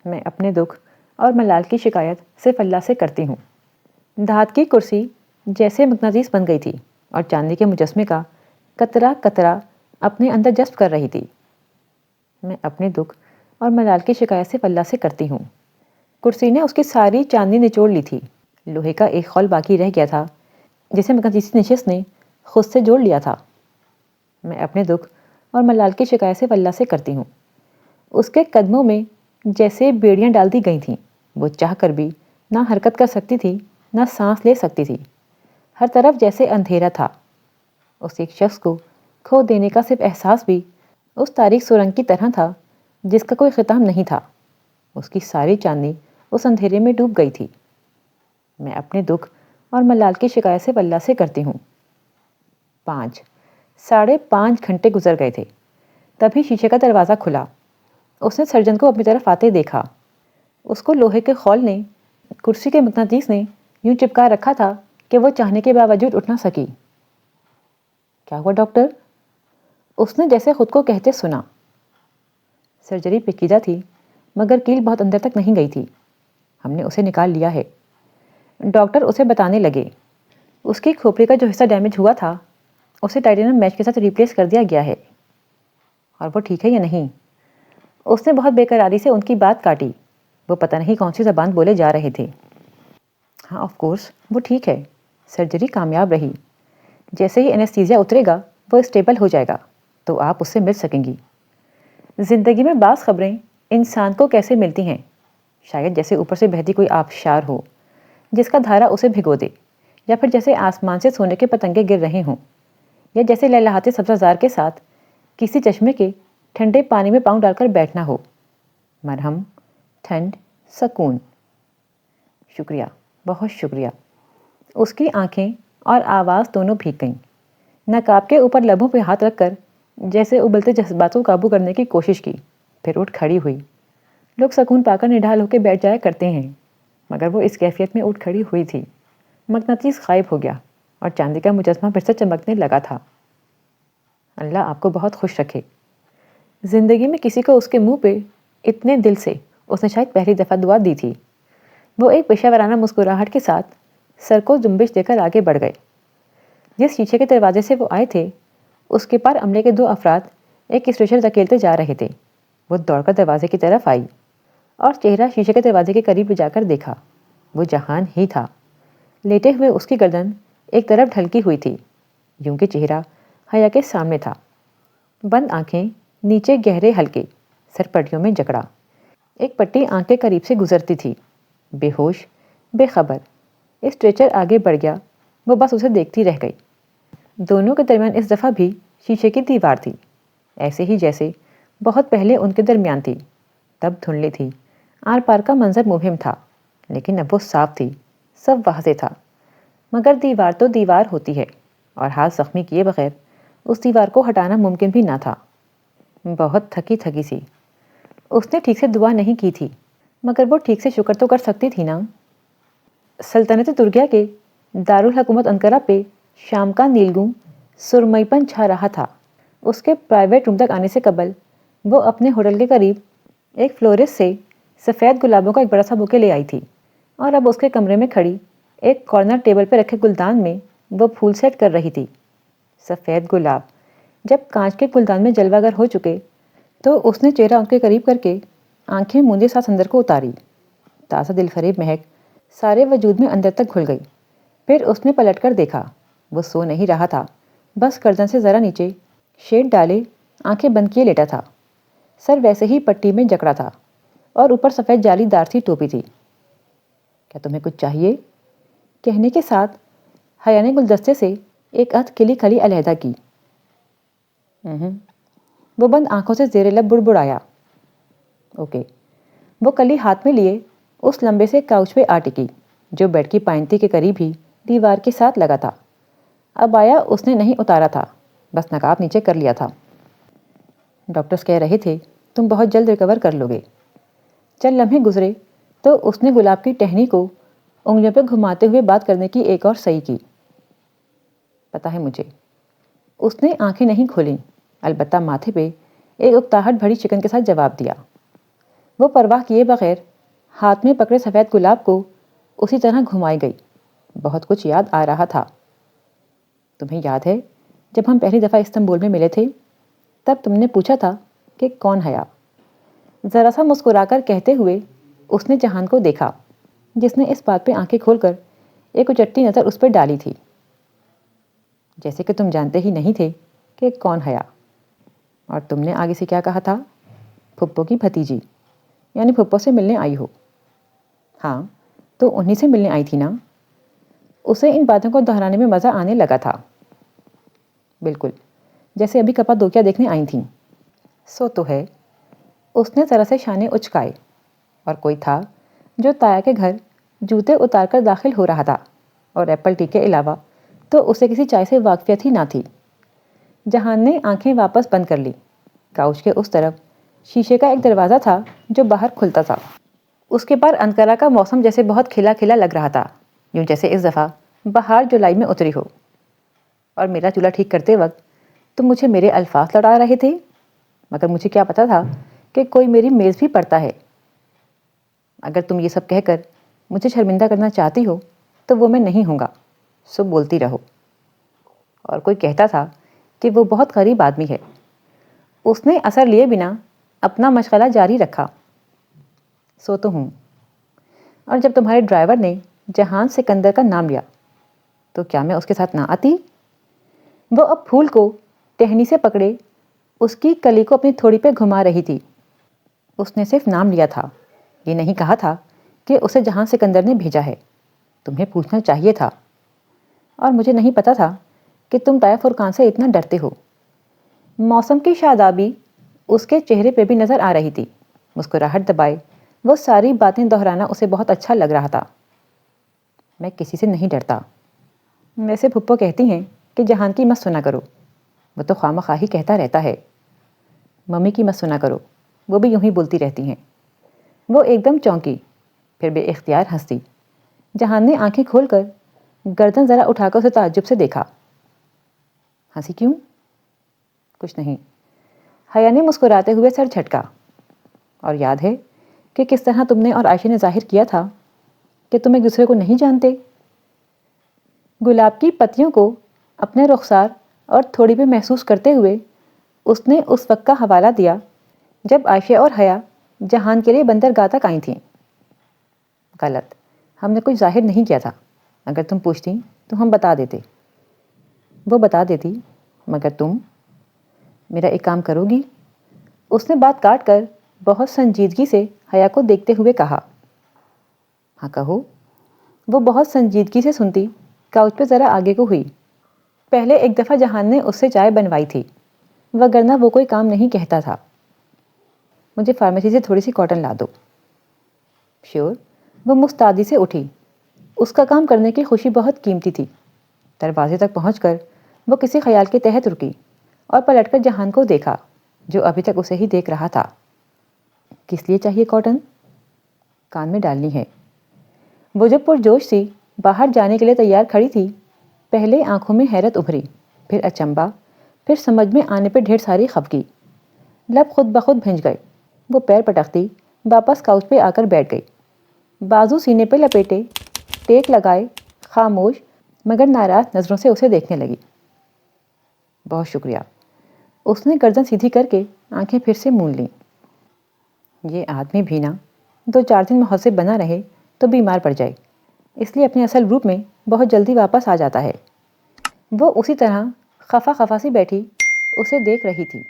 میں اپنے دکھ اور ملال کی شکایت صرف اللہ سے کرتی ہوں۔ دھات کی کرسی جیسے مقناطیس بن گئی تھی اور چاندی کے مجسمے کا قطرہ قطرہ اپنے اندر جذب کر رہی تھی۔ میں اپنے دکھ اور ملال کی شکایت صرف اللہ سے کرتی ہوں۔ کرسی نے اس کی ساری چاندنی نچوڑ لی تھی۔ لوہے کا ایک خول باقی رہ گیا تھا جسے مقناطیسی نشست نے خود سے جوڑ لیا تھا۔ میں اپنے دکھ اور ملال کی شکایت سے واللہ سے کرتی ہوں۔ اس کے قدموں میں جیسے بیڑیاں ڈال دی گئی تھیں۔ وہ چاہ کر بھی نہ حرکت کر سکتی تھی، نہ سانس لے سکتی تھی۔ ہر طرف جیسے اندھیرا تھا۔ اس ایک شخص کو کھو دینے کا صرف احساس بھی اس تاریک سرنگ کی طرح تھا جس کا کوئی ختم نہیں تھا۔ اس کی ساری چاندنی اس اندھیرے میں ڈوب گئی تھی۔ میں اپنے دکھ اور ملال کی شکایت سے واللہ سے کرتی ہوں۔ 5 گھنٹے گزر گئے تھے۔ تبھی شیشے کا دروازہ کھلا۔ اس نے سرجن کو اپنی طرف آتے دیکھا۔ اس کو لوہے کے خول نے، کرسی کے مقناطیس نے یوں چپکا رکھا تھا کہ وہ چاہنے کے باوجود اٹھ نہ سکی۔ کیا ہوا ڈاکٹر؟ اس نے جیسے خود کو کہتے سنا۔ سرجری پیچیدہ تھی مگر کیل بہت اندر تک نہیں گئی تھی۔ ہم نے اسے نکال لیا ہے۔ ڈاکٹر اسے بتانے لگے۔ اس کی کھوپڑی کا جو حصہ ڈیمیج ہوا تھا اسے ٹائٹینیم میش کے ساتھ ریپلیس کر دیا گیا ہے۔ اور وہ ٹھیک ہے یا نہیں؟ اس نے بہت بے قراری سے ان کی بات کاٹی۔ وہ پتہ نہیں کون سی زبان بولے جا رہے تھے۔ ہاں آف کورس وہ ٹھیک ہے۔ سرجری کامیاب رہی۔ جیسے ہی انیستھیزیا اترے گا وہ اسٹیبل ہو جائے گا تو آپ اس سے مل سکیں گی۔ زندگی میں بعض خبریں انسان کو کیسے ملتی ہیں، شاید جیسے اوپر سے بہتی کوئی آبشار ہو جس کا دھارا اسے بھگو دے، یا پھر جیسے آسمان سے سونے کے پتنگے گر رہے ہوں، یا جیسے لہلہاتے سبزہ زار کے ساتھ کسی چشمے کے ٹھنڈے پانی میں پاؤں ڈال کر بیٹھنا ہو۔ مرہم، ٹھنڈ، سکون۔ شکریہ، بہت شکریہ۔ اس کی آنکھیں اور آواز دونوں بھیگ گئیں۔ نقاب کے اوپر لبوں پہ ہاتھ رکھ کر جیسے ابلتے جذبات کو قابو کرنے کی کوشش کی، پھر اٹھ کھڑی ہوئی۔ لوگ سکون پا کر نڈھال ہو کے بیٹھ جایا کرتے ہیں، مگر وہ اس کیفیت میں اٹھ کھڑی ہوئی تھی۔ مقناطیس غائب ہو گیا اور چاندی کا مجسمہ پھر سے چمکنے لگا تھا۔ اللہ آپ کو بہت خوش رکھے۔ زندگی میں کسی کو اس کے منہ پہ اتنے دل سے اس نے شاید پہلی دفعہ دعا دی تھی۔ وہ ایک پیشہ ورانہ مسکراہٹ کے ساتھ سر کو جنبش دے کر آگے بڑھ گئے۔ جس شیشے کے دروازے سے وہ آئے تھے اس کے پار عملے کے 2 افراد ایک اسٹریچر دھکیلتے جا رہے تھے۔ وہ دوڑ کر دروازے کی طرف آئی اور چہرہ شیشے کے دروازے کے قریب جا کر دیکھا۔ وہ جہان ہی تھا۔ لیٹے ہوئے اس کی گردن ایک طرف ڈھلکی ہوئی تھی، یوں کہ چہرہ حیا کے سامنے تھا۔ بند آنکھیں، نیچے گہرے حلقے، سر پٹیوں میں جکڑا۔ ایک پٹی آنکھ کے قریب سے گزرتی تھی۔ بے ہوش، بے خبر۔ اسٹریچر آگے بڑھ گیا، وہ بس اسے دیکھتی رہ گئی۔ دونوں کے درمیان اس دفعہ بھی شیشے کی دیوار تھی، ایسے ہی جیسے بہت پہلے ان کے درمیان تھی۔ تب دھندلی تھی، آر پار کا منظر مبہم تھا، لیکن اب وہ صاف تھی، سب واضح تھا۔ مگر دیوار تو دیوار ہوتی ہے، اور ہاتھ زخمی کیے بغیر اس دیوار کو ہٹانا ممکن بھی نہ تھا۔ بہت تھکی تھکی سی۔ اس نے ٹھیک سے دعا نہیں کی تھی، مگر وہ ٹھیک سے شکر تو کر سکتی تھی نا۔ سلطنت ترکیہ کے دارالحکومت انقرہ پہ شام کا نیلگوں سرمئی پن چھا رہا تھا۔ اس کے پرائیویٹ روم تک آنے سے قبل وہ اپنے ہوٹل کے قریب ایک فلورسٹ سے سفید گلابوں کا ایک بڑا سا بوکے لے آئی تھی، اور اب اس کے کمرے میں کھڑی ایک کارنر ٹیبل پہ رکھے گلدان میں وہ پھول سیٹ کر رہی تھی۔ سفید گلاب جب کانچ کے گلدان میں جلوہ گر ہو چکے تو اس نے چہرہ ان کے قریب کر کے آنکھیں موندے ساتھ اندر کو اتاری۔ تازہ دل فریب مہک سارے وجود میں اندر تک گھل گئی۔ پھر اس نے پلٹ کر دیکھا۔ وہ سو نہیں رہا تھا، بس گردن سے ذرا نیچے شیڈ ڈالے آنکھیں بند کیے لیٹا تھا۔ سر ویسے ہی پٹی میں جکڑا تھا اور اوپر سفید جالی دار سی ٹوپی تھی۔ کیا تمہیں کچھ چاہیے؟ کہنے کے ساتھ حیا نے گلدستے سے ایک ادھ کلی کھلی علیحدہ کی۔ وہ بند آنکھوں سے زیر لب بڑبڑایا۔ اوکے۔ وہ کلی ہاتھ میں لیے اس لمبے سے کاؤچ پہ آ ٹکی جو بیڈ کی پائنتی کے قریب ہی دیوار کے ساتھ لگا تھا۔ اب آیا اس نے نہیں اتارا تھا، بس نقاب نیچے کر لیا تھا۔ ڈاکٹرز کہہ رہے تھے تم بہت جلد ریکور کر لو گے۔ چند لمحے گزرے تو اس نے گلاب کی ٹہنی کو انگلیوں پہ گھماتے ہوئے بات کرنے کی ایک اور صحیح کی۔ پتہ ہے مجھے۔ اس نے آنکھیں نہیں کھولیں، البتہ ماتھے پہ ایک اکتاہٹ بھری چکن کے ساتھ جواب دیا۔ وہ پرواہ کیے بغیر ہاتھ میں پکڑے سفید گلاب کو اسی طرح گھمائی گئی۔ بہت کچھ یاد آ رہا تھا۔ تمہیں یاد ہے جب ہم پہلی دفعہ استنبول میں ملے تھے، تب تم نے پوچھا تھا کہ کون حیا؟ ذرا سا مسکرا کر کہتے ہوئے اس نے جہان کو دیکھا، جس نے اس بات پہ آنکھیں کھول کر ایک اچٹی نظر اس پہ ڈالی تھی۔ جیسے کہ تم جانتے ہی نہیں تھے کہ کون حیا۔ اور تم نے آگے سے کیا کہا تھا؟ پھپھو کی بھتیجی، یعنی پھپھو سے ملنے آئی ہو؟ ہاں، تو انہی سے ملنے آئی تھی نا؟ اسے ان باتوں کو دہرانے میں مزہ آنے لگا تھا۔ بالکل، جیسے ابھی کپادوکیا دیکھنے آئی تھیں۔ سو تو ہے۔ اس نے ذرا سے شانے اچکائے۔ اور کوئی تھا جو تایا کے گھر جوتے اتار کر داخل ہو رہا تھا، اور ایپل ٹی کے علاوہ تو اسے کسی چائے سے واقفیت ہی نہ تھی۔ جہان نے آنکھیں واپس بند کر لی۔ کاؤچ کے اس طرف شیشے کا ایک دروازہ تھا جو باہر کھلتا تھا۔ اس کے پار انکارا کا موسم جیسے بہت کھلا کھلا لگ رہا تھا، یوں جیسے اس دفعہ بہار جولائی میں اتری ہو۔ اور میرا چولہا ٹھیک کرتے وقت تم مجھے میرے الفاظ لڑا رہے تھے، مگر مجھے کیا پتا تھا کہ کوئی میری میز بھی پڑتا ہے۔ اگر تم یہ سب کہہ کر مجھے شرمندہ کرنا چاہتی ہو تو وہ میں نہیں ہوں گا، سو بولتی رہو۔ اور کوئی کہتا تھا کہ وہ بہت غریب آدمی ہے۔ اس نے اثر لیے بنا اپنا مشغلہ جاری رکھا۔ سو تو ہوں۔ اور جب تمہارے ڈرائیور نے جہان سکندر کا نام لیا تو کیا میں اس کے ساتھ نہ آتی؟ وہ اب پھول کو ٹہنی سے پکڑے اس کی کلی کو اپنی تھوڑی پہ گھما رہی تھی۔ اس نے صرف نام لیا تھا، یہ نہیں کہا تھا کہ اسے جہان سکندر نے بھیجا ہے۔ تمہیں پوچھنا چاہیے تھا۔ اور مجھے نہیں پتا تھا کہ تم طایا فرقان سے اتنا ڈرتے ہو۔ موسم کی شادابی اس کے چہرے پہ بھی نظر آ رہی تھی۔ مسکراہٹ دبائے وہ ساری باتیں دہرانا اسے بہت اچھا لگ رہا تھا۔ میں کسی سے نہیں ڈرتا۔ ویسے پھپھو کہتی ہیں کہ جہان کی مت سنا کرو، وہ تو خواہ مخواہ ہی کہتا رہتا ہے۔ ممی کی مت سنا کرو، وہ بھی یوں ہی بولتی رہتی ہیں۔ وہ ایک دم چونکی، پھر بے اختیار ہنسی۔ جہان نے آنکھیں کھول کر گردن ذرا اٹھا کر اسے تعجب سے دیکھا۔ ہنسی کیوں؟ کچھ نہیں۔ حیا نے مسکراتے ہوئے سر جھٹکا۔ اور یاد ہے کہ کس طرح تم نے اور عائشہ نے ظاہر کیا تھا کہ تم ایک دوسرے کو نہیں جانتے؟ گلاب کی پتیوں کو اپنے رخسار اور تھوڑی پہ محسوس کرتے ہوئے اس نے اس وقت کا حوالہ دیا جب عائشہ اور حیا جہان کے لیے بندرگاہ تک آئی تھیں۔ غلط، ہم نے کچھ ظاہر نہیں کیا تھا۔ اگر تم پوچھتی تو ہم بتا دیتے۔ وہ بتا دیتی، مگر تم میرا ایک کام کرو گی؟ اس نے بات کاٹ کر بہت سنجیدگی سے حیا کو دیکھتے ہوئے کہا۔ ہاں کہو۔ وہ بہت سنجیدگی سے سنتی کاؤچ پہ ذرا آگے کو ہوئی۔ پہلے ایک دفعہ جہان نے اس سے چائے بنوائی تھی، وگرنہ وہ کوئی کام نہیں کہتا تھا۔ مجھے فارمیسی سے تھوڑی سی کاٹن لا دو۔ شیور۔ وہ مستعدی سے اٹھی۔ اس کا کام کرنے کی خوشی بہت قیمتی تھی۔ دروازے تک پہنچ کر وہ کسی خیال کے تحت رکی اور پلٹ کر جہان کو دیکھا جو ابھی تک اسے ہی دیکھ رہا تھا۔ کس لیے چاہیے کاٹن؟ کان میں ڈالنی ہے۔ وہ جو پرجوش سی باہر جانے کے لیے تیار کھڑی تھی، پہلے آنکھوں میں حیرت ابھری، پھر اچنبھا، پھر سمجھ میں آنے پہ ڈھیر ساری خفگی۔ لب خود بخود بھنج گئے۔ وہ پیر پٹکتی واپس کاؤچ پہ آ کر بیٹھ گئی، بازو سینے پہ لپیٹے، ٹیک لگائے، خاموش مگر ناراض نظروں سے اسے دیکھنے لگی۔ بہت شکریہ۔ اس نے گردن سیدھی کر کے آنکھیں پھر سے مون لیں۔ یہ آدمی بھی نا 2-4 دن ماحول سے بنا رہے تو بیمار پڑ جائے، اس لیے اپنے اصل روپ میں بہت جلدی واپس آ جاتا ہے۔ وہ اسی طرح خفا خفا سی بیٹھی اسے دیکھ رہی تھی۔